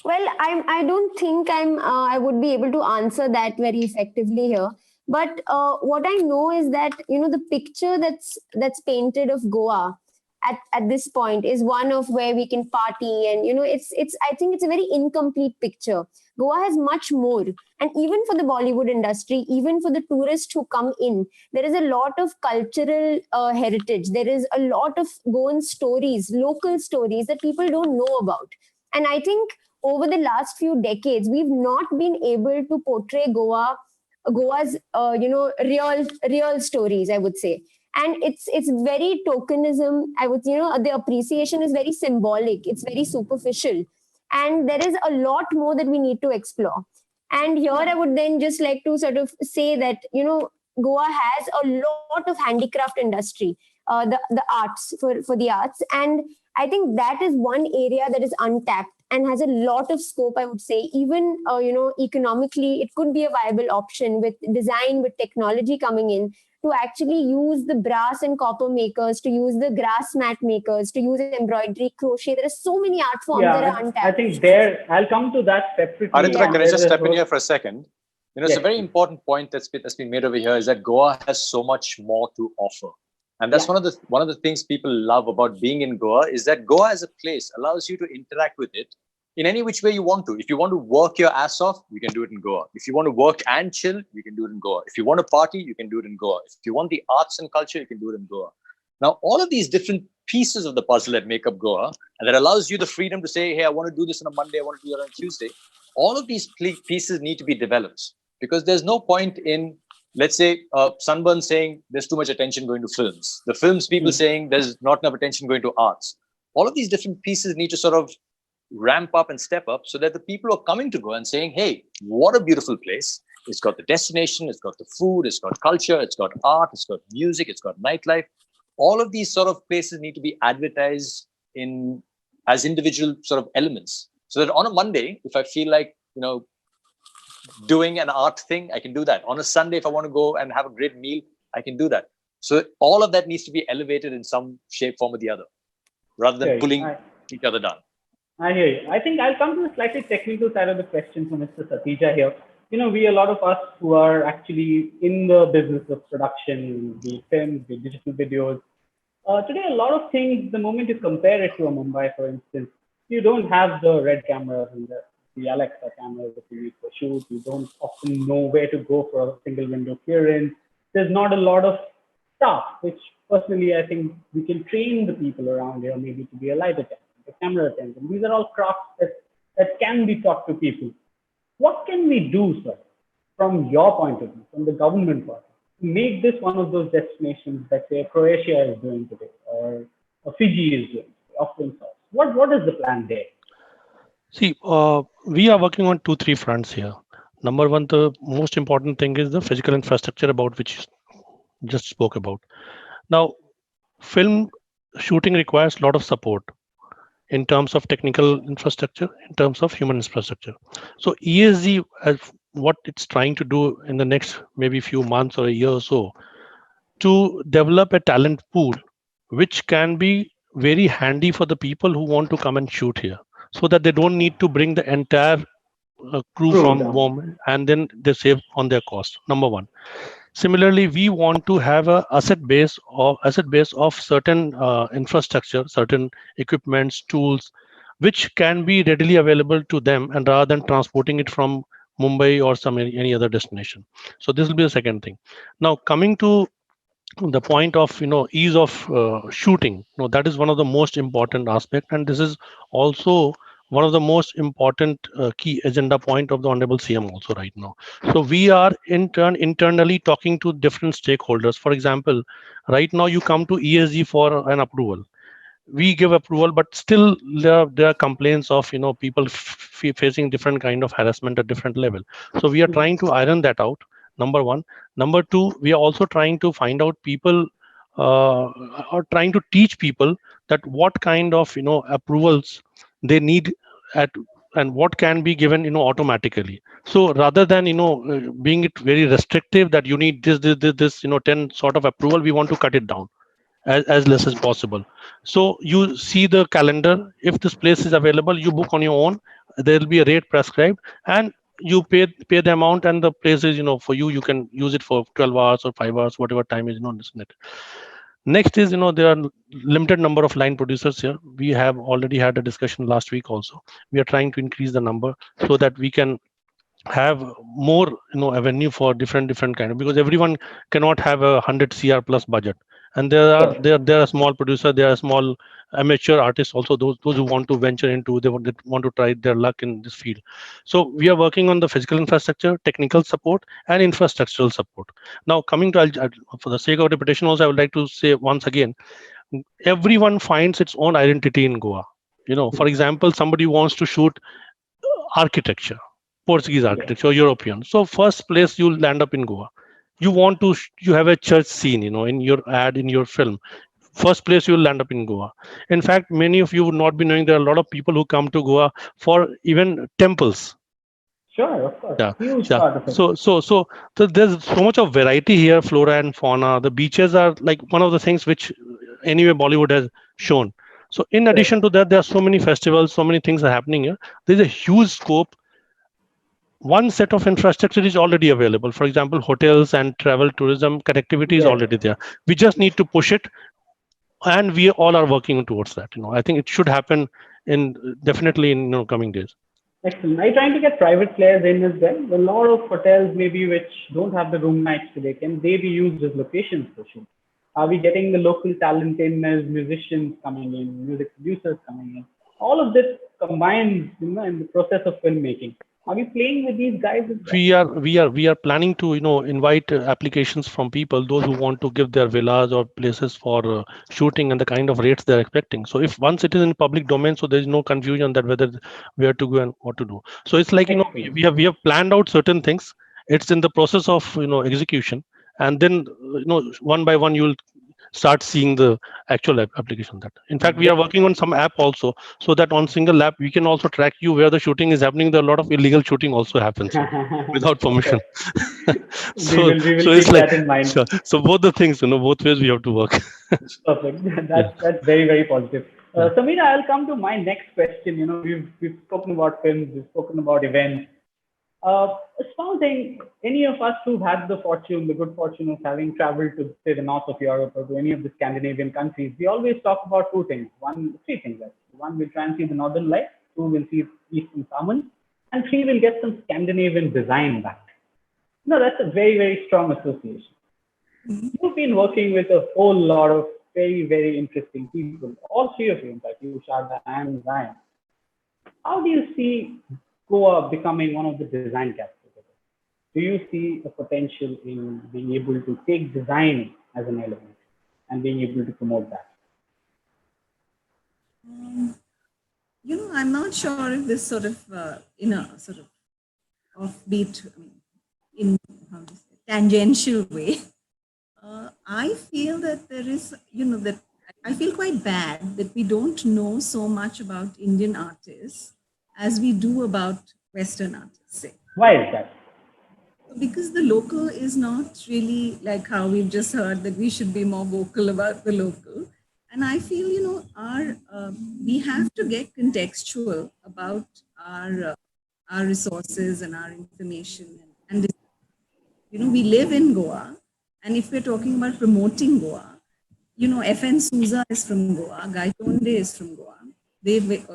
Well, I don't think I would be able to answer that very effectively here. But what I know is that the picture that's painted of Goa at this point is one of where we can party, and it's I think it's a very incomplete picture. Goa has much more, and even for the Bollywood industry, even for the tourists who come in, there is a lot of cultural heritage. There is a lot of Goan stories, local stories that people don't know about, and I think over the last few decades, we've not been able to portray Goa's real stories, I would say. And it's very tokenism. I would, the appreciation is very symbolic. It's very superficial. And there is a lot more that we need to explore. And here I would then just like to sort of say that, Goa has a lot of handicraft industry, the arts, for the arts. And I think that is one area that is untapped and has a lot of scope, I would say. Even, economically, it could be a viable option with design, with technology coming in, to actually use the brass and copper makers, to use the grass mat makers, to use embroidery, crochet. There are so many art forms that are untapped. I think I'll come to that separately. Aritra, can I just step in here for a second? It's a very important point that's been made over here, is that Goa has so much more to offer. And that's one of the things people love about being in Goa, is that Goa as a place allows you to interact with it in any which way you want to. If you want to work your ass off, you can do it in Goa. If you want to work and chill, you can do it in Goa. If you want to party, you can do it in Goa. If you want the arts and culture, you can do it in Goa. Now, all of these different pieces of the puzzle that make up Goa, and that allows you the freedom to say, hey, I want to do this on a Monday, I want to do it on a Tuesday. All of these pieces need to be developed, because there's no point in, let's say, Sunburn saying there's too much attention going to films. The films people saying there's not enough attention going to arts. All of these different pieces need to sort of ramp up and step up, so that the people who are coming to Goa and saying, hey, what a beautiful place. It's got the destination, it's got the food, it's got culture, it's got art, it's got music, it's got nightlife. All of these sort of places need to be advertised as individual sort of elements. So that on a Monday, if I feel like, doing an art thing, I can do that. On a Sunday, if I want to go and have a great meal, I can do that. So all of that needs to be elevated in some shape, form or the other, rather than pulling each other down. I hear you. I think I'll come to the slightly technical side of the question from Mr. Satija here. A lot of us who are actually in the business of production, the films, the digital videos. Today, a lot of things, the moment you compare it to a Mumbai, for instance, you don't have the red cameras and the Alexa cameras that you use for shoots. You don't often know where to go for a single window clearance. There's not a lot of stuff, which personally, I think we can train the people around here, maybe to be a light attendant, a camera attendant. These are all crafts that can be taught to people. What can we do, sir, from your point of view, from the government point of make this one of those destinations that say Croatia is doing today, or Fiji is doing, offering sauce? What is the plan there? See, we are working on 2, 3 fronts here. Number one, the most important thing is the physical infrastructure about which you just spoke about. Now, film shooting requires a lot of support in terms of technical infrastructure, in terms of human infrastructure. So ESG, as what it's trying to do in the next maybe few months or a year or so, to develop a talent pool which can be very handy for the people who want to come and shoot here, so that they don't need to bring the entire crew True, from down. home, and then they save on their cost. Number one. Similarly, we want to have a asset base of certain infrastructure, certain equipments, tools, which can be readily available to them, and rather than transporting it from Mumbai or some any other destination. So this will be the second thing. Now coming to the point of ease of shooting, that is one of the most important aspect, and this is also one of the most important key agenda point of the honorable CM also right now. So we are internally talking to different stakeholders. For example, right now you come to ESG for an approval, we give approval, but still there are complaints of people facing different kind of harassment at different level. So we are trying to iron that out, number one. Number two, we are also trying to find out people, or trying to teach people that what kind of approvals they need at, and what can be given automatically. So rather than being it very restrictive that you need this 10 sort of approval, we want to cut it down as less as possible. So you see the calendar. If this place is available, you book on your own. There will be a rate prescribed, and you pay the amount, and the place is for you. You can use it for 12 hours or 5 hours, whatever time is isn't it? Next is there are limited number of line producers here. We have already had a discussion last week also. We are trying to increase the number so that we can have more avenue for different kind of, because everyone cannot have a 100 CR plus budget, and Sure. there are small producer, there are small amateur artists also, those who want to venture into, they want to try their luck in this field. So we are working on the physical infrastructure, technical support, and infrastructural support. Now coming to, for the sake of repetition also, I would like to say once again, everyone finds its own identity in Goa. For example, somebody wants to shoot architecture, Portuguese Yeah. architecture, or European. So first place you'll land up in Goa. You want to, you have a church scene, in your ad, in your film. First place you'll land up in Goa. In fact, many of you would not be knowing there are a lot of people who come to Goa for even temples. Sure, of course. Yeah, Huge yeah. part of it. So there's so much of variety here, flora and fauna. The beaches are like one of the things which anyway Bollywood has shown. So in addition to that, there are so many festivals, so many things are happening here. There's a huge scope. One set of infrastructure is already available. For example, hotels and travel tourism connectivity is Yes. already there. We just need to push it, and we all are working towards that. I think it should happen in definitely in coming days. Excellent. Are you trying to get private players in as well? A lot of hotels maybe which don't have the room nights today, can they be used as locations for shoot? Are we getting the local talent in as musicians coming in, music producers coming in? All of this combines, in the process of filmmaking. Are we playing with these guys as well? We are planning to invite applications from people, those who want to give their villas or places for shooting, and the kind of rates they're expecting. So if once it is in public domain, so there's no confusion that whether where to go and what to do. So it's like Excellent. we have planned out certain things. It's in the process of execution, and then one by one you'll start seeing the actual application. That in fact we are working on some app also, so that on single app we can also track you where the shooting is happening. There are a lot of illegal shooting also happens without permission. so we will it's keep like, that in mind. so both the things, both ways we have to work. Perfect. Yeah. That's very, very positive. Yeah. Samira, I'll come to my next question. We've spoken about films, we've spoken about events. Something, any of us who've had the good fortune of having traveled to, say, the north of Europe or to any of the Scandinavian countries, we always talk about three things. Actually. One, we'll try and see the Northern Lights. Two, we'll see Eastern Summons. And three, we'll get some Scandinavian design back. That's a very, very strong association. You've been working with a whole lot of very, very interesting people, all three of you, in fact, you, Sharda and Ryan. How do you see Goa becoming one of the design capitals? do you see a potential in being able to take design as an element and being able to promote that? I'm not sure if this sort of, in a sort of offbeat, in how to say, tangential way, I feel that there is, that I feel quite bad that we don't know so much about Indian artists as we do about Western artists, say. Why is that? Because the local is not really like how we've just heard that we should be more vocal about the local. And I feel, we have to get contextual about our resources and our information. And we live in Goa. And if we're talking about promoting Goa, FN Souza is from Goa, Gaitonde is from Goa. They've,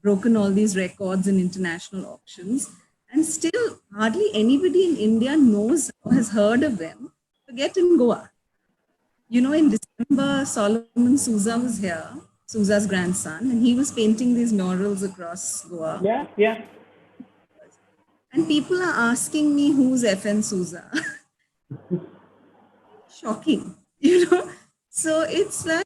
broken all these records in international auctions. And still, hardly anybody in India knows or has heard of them, forget in Goa. In December, Solomon Souza was here, Souza's grandson, and he was painting these murals across Goa. Yeah. And people are asking me, who's FN Souza? Shocking, So it's like,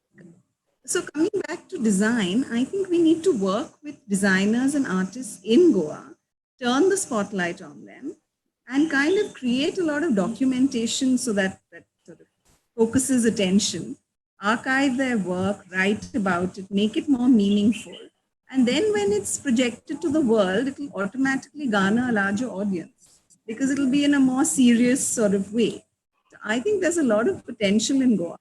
so coming back to design, I think we need to work with designers and artists in Goa, turn the spotlight on them, and kind of create a lot of documentation so that sort of focuses attention, archive their work, write about it, make it more meaningful. And then when it's projected to the world, it will automatically garner a larger audience because it will be in a more serious sort of way. So I think there's a lot of potential in Goa.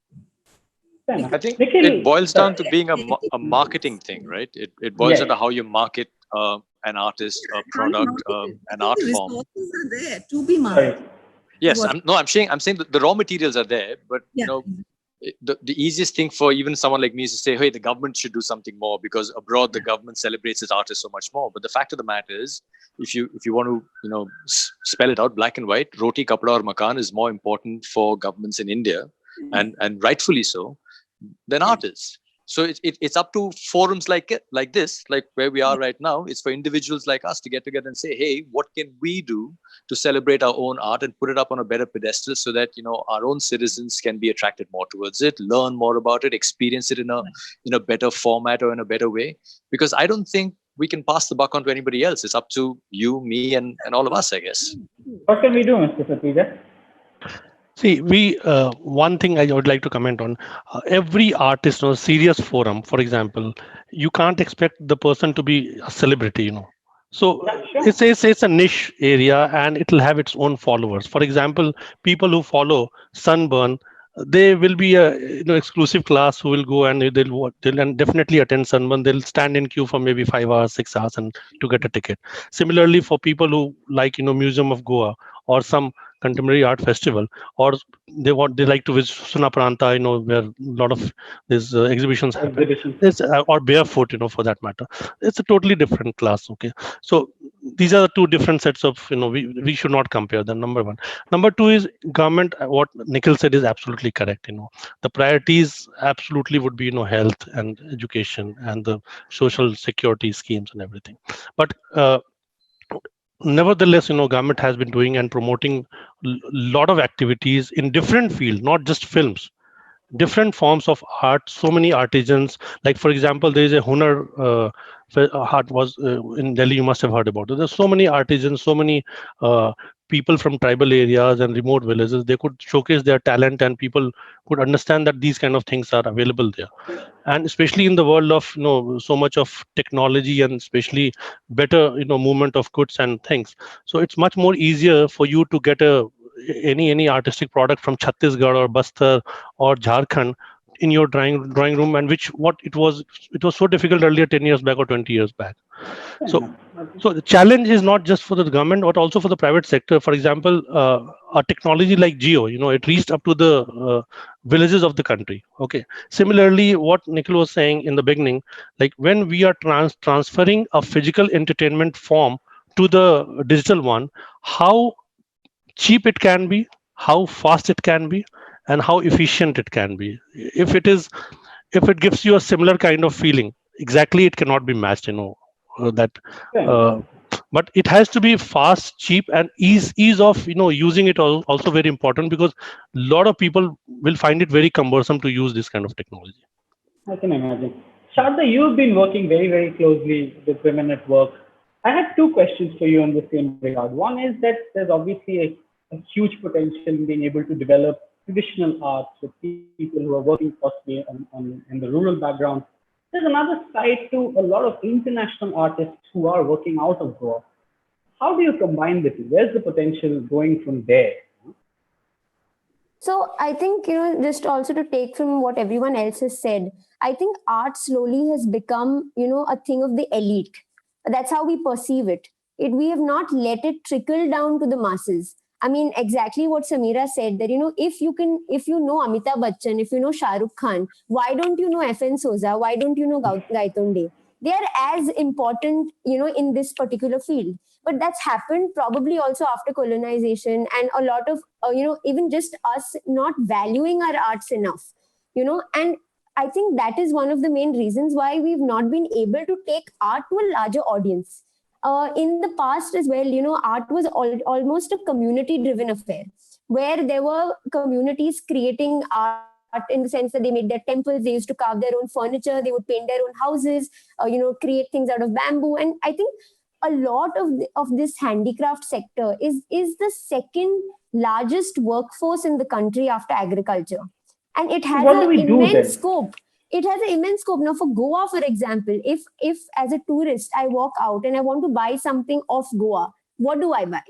I think it boils down to being a marketing thing, right? It boils down to how you market an artist, a product, an art form. Resources are there to be marketed. Yes, I'm saying that the raw materials are there, but the easiest thing for even someone like me is to say, hey, the government should do something more because abroad the government celebrates its artists so much more. But the fact of the matter is, if you want to spell it out black and white, roti, kapda, or makan is more important for governments in India, and rightfully so, than artists. So it's up to forums like this, like where we are right now. It's for individuals like us to get together and say, hey, what can we do to celebrate our own art and put it up on a better pedestal so that our own citizens can be attracted more towards it, learn more about it, experience it in a better format or in a better way. Because I don't think we can pass the buck on to anybody else. It's up to you, me, and all of us, I guess. What can we do, Mr. Satija? See, one thing I would like to comment on, every artist in a serious forum, for example, you can't expect the person to be a celebrity, So it's a niche area and it will have its own followers. For example, people who follow Sunburn, they will be a exclusive class who will go and they'll definitely attend Sunburn. They'll stand in queue for maybe 5 hours, 6 hours and to get a ticket. Similarly, for people who like Museum of Goa or some contemporary art festival, or they like to visit Sunapranta, where a lot of these exhibitions happen. Or Barefoot, for that matter. It's a totally different class. Okay, so these are the two different sets of we should not compare them. Number one. Number two is government. What Nikhil said is absolutely correct. The priorities absolutely would be health and education and the social security schemes and everything. But nevertheless, government has been doing and promoting a lot of activities in different fields, not just films, different forms of art. So many artisans, like for example, there is a Hunar art was in Delhi. You must have heard about it. There's so many artisans, so many people from tribal areas and remote villages. They could showcase their talent, and people could understand that these kind of things are available there. And especially in the world of so much of technology and especially better movement of goods and things, so it's much more easier for you to get any artistic product from Chhattisgarh or Bastar or Jharkhand in your drawing room, and it was so difficult earlier 10 years back or 20 years back. So the challenge is not just for the government but also for the private sector. For example, a technology like Geo, it reached up to the villages of the country. Okay. Similarly, what Nikhil was saying in the beginning, like when we are transferring a physical entertainment form to the digital one, how cheap it can be, how fast it can be, and how efficient it can be. If it gives you a similar kind of feeling, exactly, it cannot be matched. but it has to be fast, cheap, and ease of using it also very important, because a lot of people will find it very cumbersome to use this kind of technology. I can imagine. Sharda, you've been working very, very closely with women at work. I have two questions for you in the same regard. One is that there's obviously a huge potential in being able to develop traditional arts with people who are working possibly in the rural background. There's another side to a lot of international artists who are working out of Goa. How do you combine the two? Where's the potential going from there? So I think, just also to take from what everyone else has said, I think art slowly has become, a thing of the elite. That's how we perceive it. We have not let it trickle down to the masses. I mean, exactly what Samira said, that, if you know Amitabh Bachchan, if you know Shah Rukh Khan, why don't you know FN Souza? Why don't you know Gaitonde? They are as important, in this particular field. But that's happened probably also after colonization, and a lot of, even just us not valuing our arts enough, and I think that is one of the main reasons why we've not been able to take art to a larger audience. In the past as well, art was almost a community driven affair, where there were communities creating art in the sense that they made their temples, they used to carve their own furniture, they would paint their own houses, create things out of bamboo. And I think a lot of this handicraft sector is the second largest workforce in the country after agriculture, and it has What do we do immense then? scope. It has an immense scope. Now, for Goa, for example, if as a tourist I walk out and I want to buy something of Goa, what do I buy?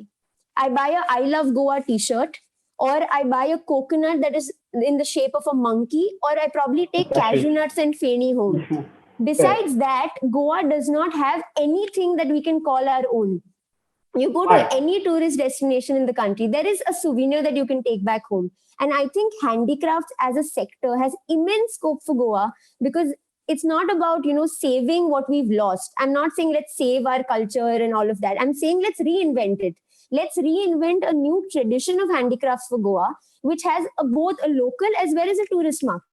I buy a I Love Goa t-shirt, or I buy a coconut that is in the shape of a monkey, or I probably take cashew nuts and feni home. Besides that, Goa does not have anything that we can call our own. You go to Right. any tourist destination in the country, there is a souvenir that you can take back home. And I think handicrafts as a sector has immense scope for Goa, because it's not about, saving what we've lost. I'm not saying let's save our culture and all of that. I'm saying let's reinvent it. Let's reinvent a new tradition of handicrafts for Goa, which has both a local as well as a tourist market.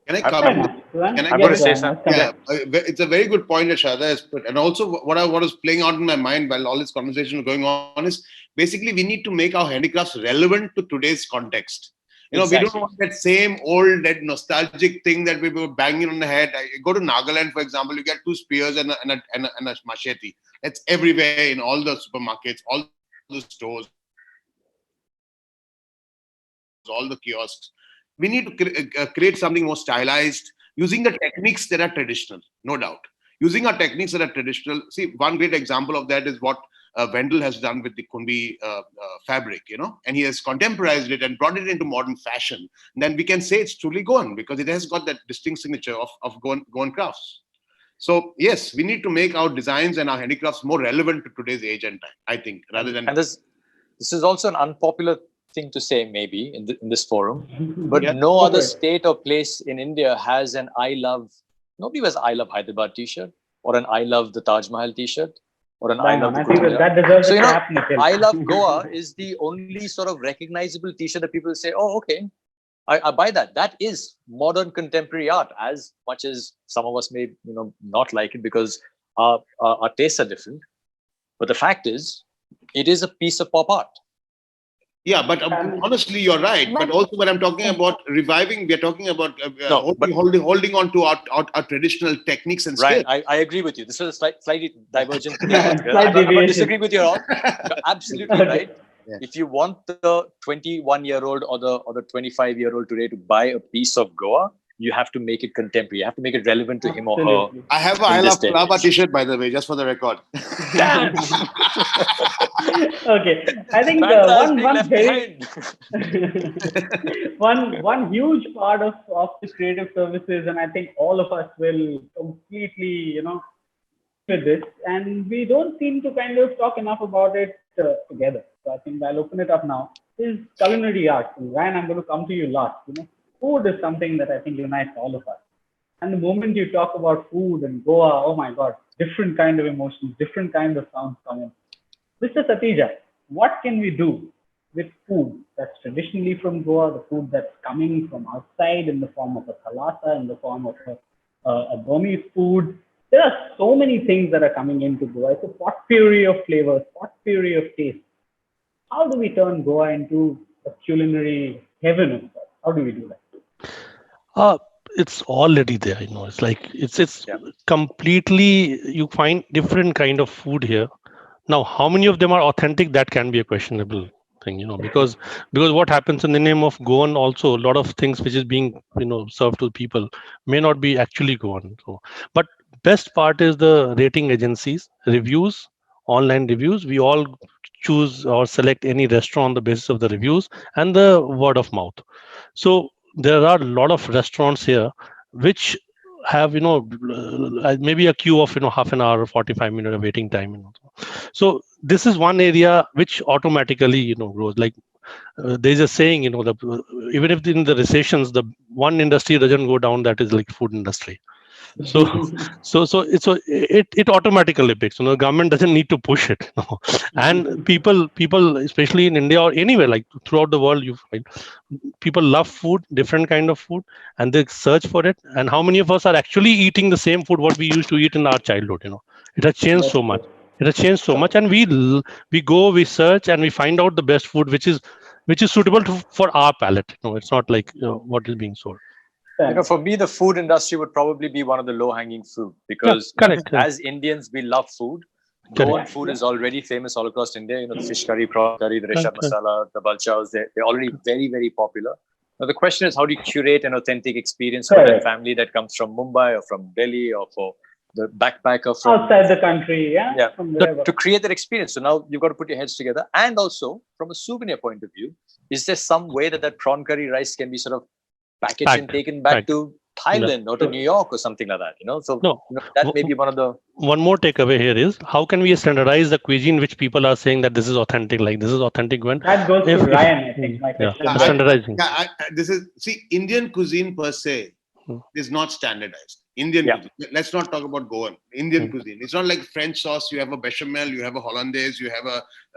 Can I I'm- comment? Right? Can I I'm get going to it? say something. Yeah, it's a very good point that Shada has put. And also, what was playing out in my mind while all this conversation was going on is basically we need to make our handicrafts relevant to today's context. We don't Exactly. want that same old, that nostalgic thing that we were banging on the head. Go to Nagaland, for example, you get two spears and a machete. That's everywhere in all the supermarkets, all the stores, all the kiosks. We need to create something more stylized using the techniques that are traditional, no doubt. Using our techniques that are traditional. See, one great example of that is what Wendell has done with the Kundi fabric, and he has contemporized it and brought it into modern fashion. And then we can say it's truly Goan because it has got that distinct signature of Goan crafts. So yes, we need to make our designs and our handicrafts more relevant to today's age and time, I think, rather than. And this is also an unpopular thing to say, maybe in this forum, but Yeah. no other Okay. state or place in India has an I love. Nobody wears I love Hyderabad T-shirt, or an I love the Taj Mahal T-shirt, or an I Bang love on. the I think Qutub that Minar. deserves So a clap, Nikhil. I love Goa is the only sort of recognizable T-shirt that people say, oh, okay, I buy that. That is modern contemporary art, as much as some of us may not like it because our tastes are different. But the fact is, it is a piece of pop art. Yeah, but honestly, you're right. But But- also, when I'm talking about reviving, we're talking about No, but- holding on to our traditional techniques and Ryan, skills. I agree with you. This was a slightly divergent thing. Slight I'm not deviation. disagreeing with you at all. You're absolutely Okay. right. Yeah. If you want the 21-year-old or the 25-year-old today to buy a piece of Goa, you have to make it contemporary. You have to make it relevant to him or her. Absolutely. I have a In I this Love day and Colaba age. t-shirt, by the way, just for the record. Damn! Okay. I think Santa has one been one left very behind. one huge part of the creative services, and I think all of us will completely, with this, and we don't seem to kind of talk enough about it together. So I think I'll open it up now. Is culinary arts. And Ryan, I'm going to come to you last. Food is something that I think unites all of us. And the moment you talk about food and Goa, oh my God, different kind of emotions, different kind of sounds come in. Mr. Satija, what can we do with food that's traditionally from Goa, the food that's coming from outside in the form of a thalasa, in the form of a Burmese food? there are so many things that are coming into Goa. It's a potpourri of flavors, potpourri of taste. How do we turn Goa into a culinary heaven of sorts? How do we do that? It's already there. It's like it's Yeah. completely. You find different kind of food here. Now, how many of them are authentic? That can be a questionable thing, because what happens in the name of Goan, also a lot of things which is being served to people may not be actually Goan. So, but best part is the rating agencies, reviews, online reviews. We all choose or select any restaurant on the basis of the reviews and the word of mouth. So there are a lot of restaurants here which have maybe a queue of half an hour, 45-minute waiting time. So this is one area which automatically grows. Like there's a saying, even if in the recessions, the one industry doesn't go down, that is like food industry. So it automatically picks. The government doesn't need to push it. And people, especially in India or anywhere, like throughout the world, you find people love food, different kind of food, and they search for it. And how many of us are actually eating the same food what we used to eat in our childhood? It has changed so much. It has changed so much, and we go, we search, and we find out the best food which is suitable for our palate. It's not like what is being sold. For me, the food industry would probably be one of the low-hanging fruit, because correct. As Indians, we love food. Goan food is already famous all across India. The fish curry, prawn curry, the reshad masala, the balchaos, they're already very, very popular. Now, the question is, how do you curate an authentic experience for that family that comes from Mumbai or from Delhi, or for the backpacker from outside the country, to create that experience? So now you've got to put your heads together. And also, from a souvenir point of view, is there some way that prawn curry rice can be sort of packaged and taken back to Thailand or to New York or something like that? So that may be one of the... One more takeaway here is, how can we standardize the cuisine which people are saying that this is authentic, like this is authentic when... That goes to Ryan, I think. My question. Standardizing. Indian cuisine per se is not standardized. Indian cuisine. Let's not talk about Goan. Indian cuisine. It's not like French sauce. You have a bechamel, you have a hollandaise, you have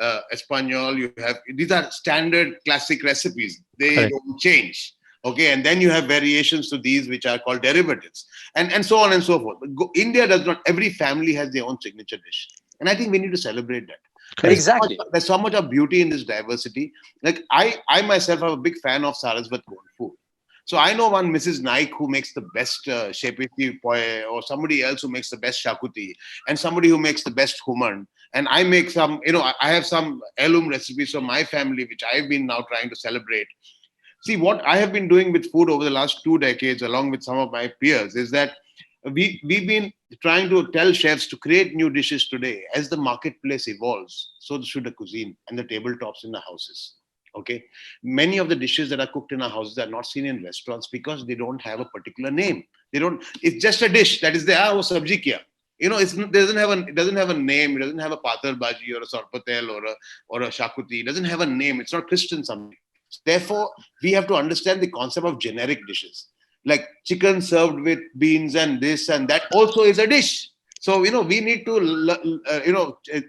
a espanol, these are standard classic recipes. They don't change. Okay, and then you have variations to these which are called derivatives, and so on and so forth. India does not. Every family has their own signature dish, and I think we need to celebrate that. Exactly. There's so much of beauty in this diversity. Like I myself am a big fan of Saraswat Goan food. So I know one Mrs. Naik who makes the best shepeti poy, or somebody else who makes the best shakuti, and somebody who makes the best human. And I make some, I have some heirloom recipes from my family which I've been now trying to celebrate. See, what I have been doing with food over the last 2 decades, along with some of my peers, is that we've been trying to tell chefs to create new dishes today. As the marketplace evolves, so should the cuisine and the tabletops in the houses. Okay, many of the dishes that are cooked in our houses are not seen in restaurants because they don't have a particular name. It's just a dish that is there. Sabji kya. It doesn't have a name. It doesn't have a patal bhaji or a sarpatel or a shakuti. It doesn't have a name. It's not Christian something. Therefore, we have to understand the concept of generic dishes, like chicken served with beans and this and that also is a dish. So, we need to,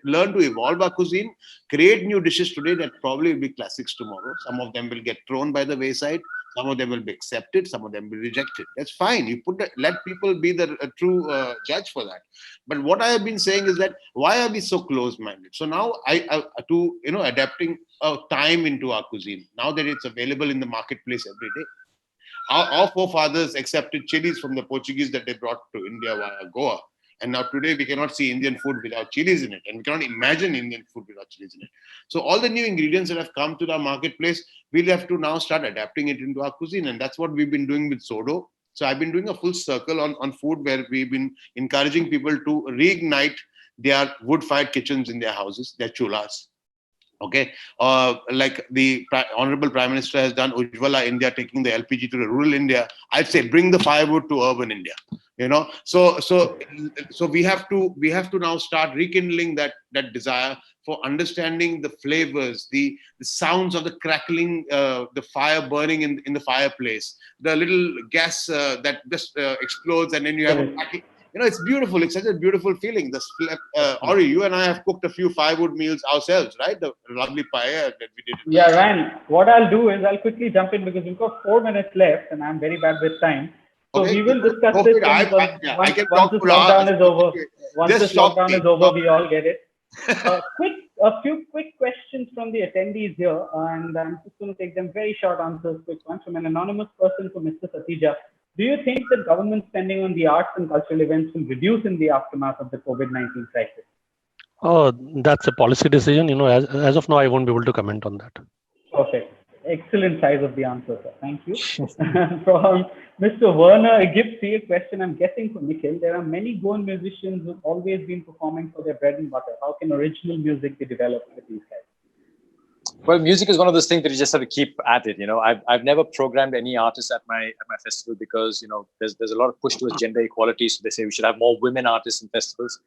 learn to evolve our cuisine, create new dishes today that probably will be classics tomorrow. Some of them will get thrown by the wayside. Some of them will be accepted. Some of them will be rejected. That's fine. Let people be the true judge for that. But what I have been saying is that, why are we so close-minded? So now adapting time into our cuisine, now that it's available in the marketplace every day. Our forefathers accepted chilies from the Portuguese that they brought to India via Goa. And now today we cannot see Indian food without chilies in it. And we cannot imagine Indian food without chilies in it. So all the new ingredients that have come to the marketplace, we'll have to now start adapting it into our cuisine. And that's what we've been doing with Sodo. So I've been doing a full circle on food, where we've been encouraging people to reignite their wood-fired kitchens in their houses, their chulas. Okay, like the Honorable Prime Minister has done, Ujjwala India, taking the LPG to the rural India. I'd say bring the firewood to urban India. So we have to now start rekindling that desire for understanding the flavors, the sounds of the crackling, the fire burning in the fireplace, the little gas that just explodes, and then you have a crackling. It's beautiful. It's such a beautiful feeling. Ori, you and I have cooked a few firewood meals ourselves, right? The lovely paella that we did. Yeah, Ryan, what I'll do is I'll quickly jump in because we've got 4 minutes left and I'm very bad with time. So Okay. we will discuss Go this for it. I once can once talk this for hours. lockdown is over. Once Just this stop lockdown me. is over, Stop we all get it. A few quick questions from the attendees here, and I'm just going to take them very short answers, quick ones. From an anonymous person to Mr. Satija. Do you think that government spending on the arts and cultural events will reduce in the aftermath of the COVID-19 crisis? Oh, that's a policy decision. As of now, I won't be able to comment on that. Perfect. Excellent size of the answer, sir. Thank you. From Mr. Werner Gibbs, a question I'm guessing for Nikhil. There are many Goan musicians who've always been performing for their bread and butter. How can original music be developed with these guys? Well, music is one of those things that you just have to keep at it. I've never programmed any artists at my festival because there's a lot of push towards gender equality. So they say we should have more women artists in festivals,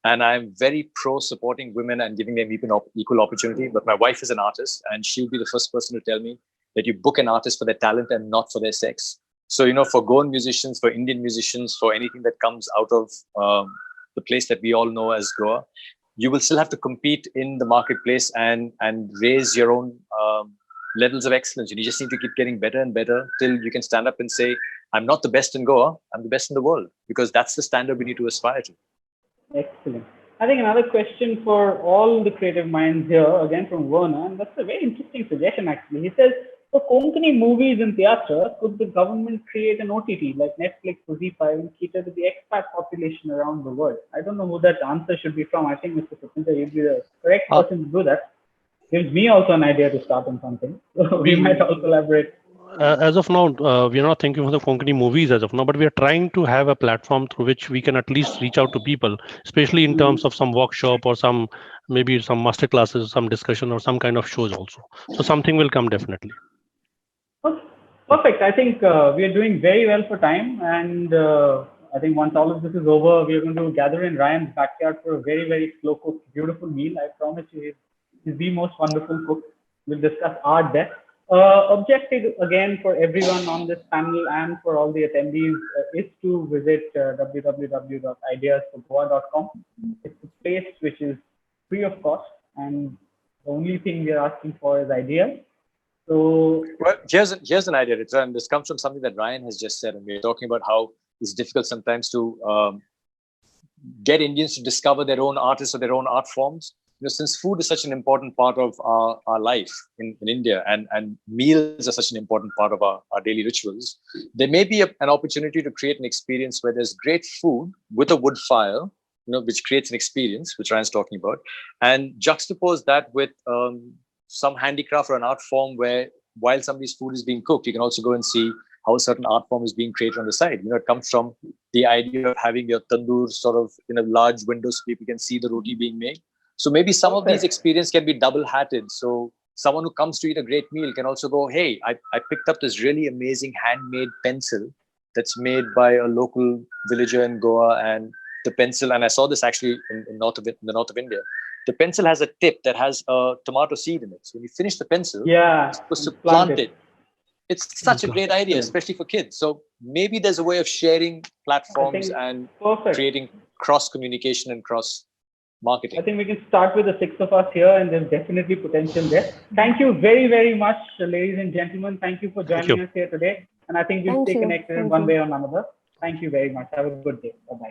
and I'm very pro supporting women and giving them equal opportunity. But my wife is an artist, and she'll be the first person to tell me that you book an artist for their talent and not for their sex. So for Goan musicians, for Indian musicians, for anything that comes out of the place that we all know as Goa, you will still have to compete in the marketplace and raise your own levels of excellence. You just need to keep getting better and better till you can stand up and say, I'm not the best in Goa, I'm the best in the world, because that's the standard we need to aspire to. Excellent. I think another question for all the creative minds here, again from Werner, and that's a very interesting suggestion actually. He says, for Konkani movies and theatre, could the government create an OTT like Netflix or ZEE5 and cater to the expat population around the world? I don't know who that answer should be from. I think Mr. Sapinta, you'd be the correct person to do that. Gives me also an idea to start on something. So we might all collaborate. As of now, we are not thinking of the Konkani movies as of now, but we are trying to have a platform through which we can at least reach out to people, especially in terms of some workshop or maybe some master classes, some discussion or some kind of shows also. So something will come definitely. Okay. Perfect. I think we are doing very well for time. And I think once all of this is over, we are going to gather in Ryan's backyard for a very, very slow cooked, beautiful meal. I promise you, he's the most wonderful cook. We'll discuss art there. Objective again for everyone on this panel and for all the attendees is to visit www.ideasforgoa.com. It's a place which is free of cost, and the only thing we are asking for is ideas. So, well, here's an idea, Ritra, and this comes from something that Ryan has just said, and we're talking about how it's difficult sometimes to get Indians to discover their own artists or their own art forms. Since food is such an important part of our life in India, and meals are such an important part of our daily rituals, there may be an opportunity to create an experience where there's great food with a wood fire, which creates an experience, which Ryan's talking about, and juxtapose that with some handicraft or an art form where while somebody's food is being cooked, you can also go and see how a certain art form is being created on the side. It comes from the idea of having your tandoor sort of in a large window so people can see the roti being made. So maybe some of these experiences can be double-hatted. So someone who comes to eat a great meal can also go, hey, I picked up this really amazing handmade pencil that's made by a local villager in Goa. And the pencil, and I saw this actually in the north of India, the pencil has a tip that has a tomato seed in it. So when you finish the pencil, you're supposed to plant it. It's such a great idea, especially for kids. So maybe there's a way of sharing platforms and creating cross-communication and cross-marketing. I think we can start with the 6 of us here, and there's definitely potential there. Thank you very, very much, ladies and gentlemen. Thank you for joining us here today. And I think we'll stay connected in one way or another. Thank you very much. Have a good day. Bye-bye.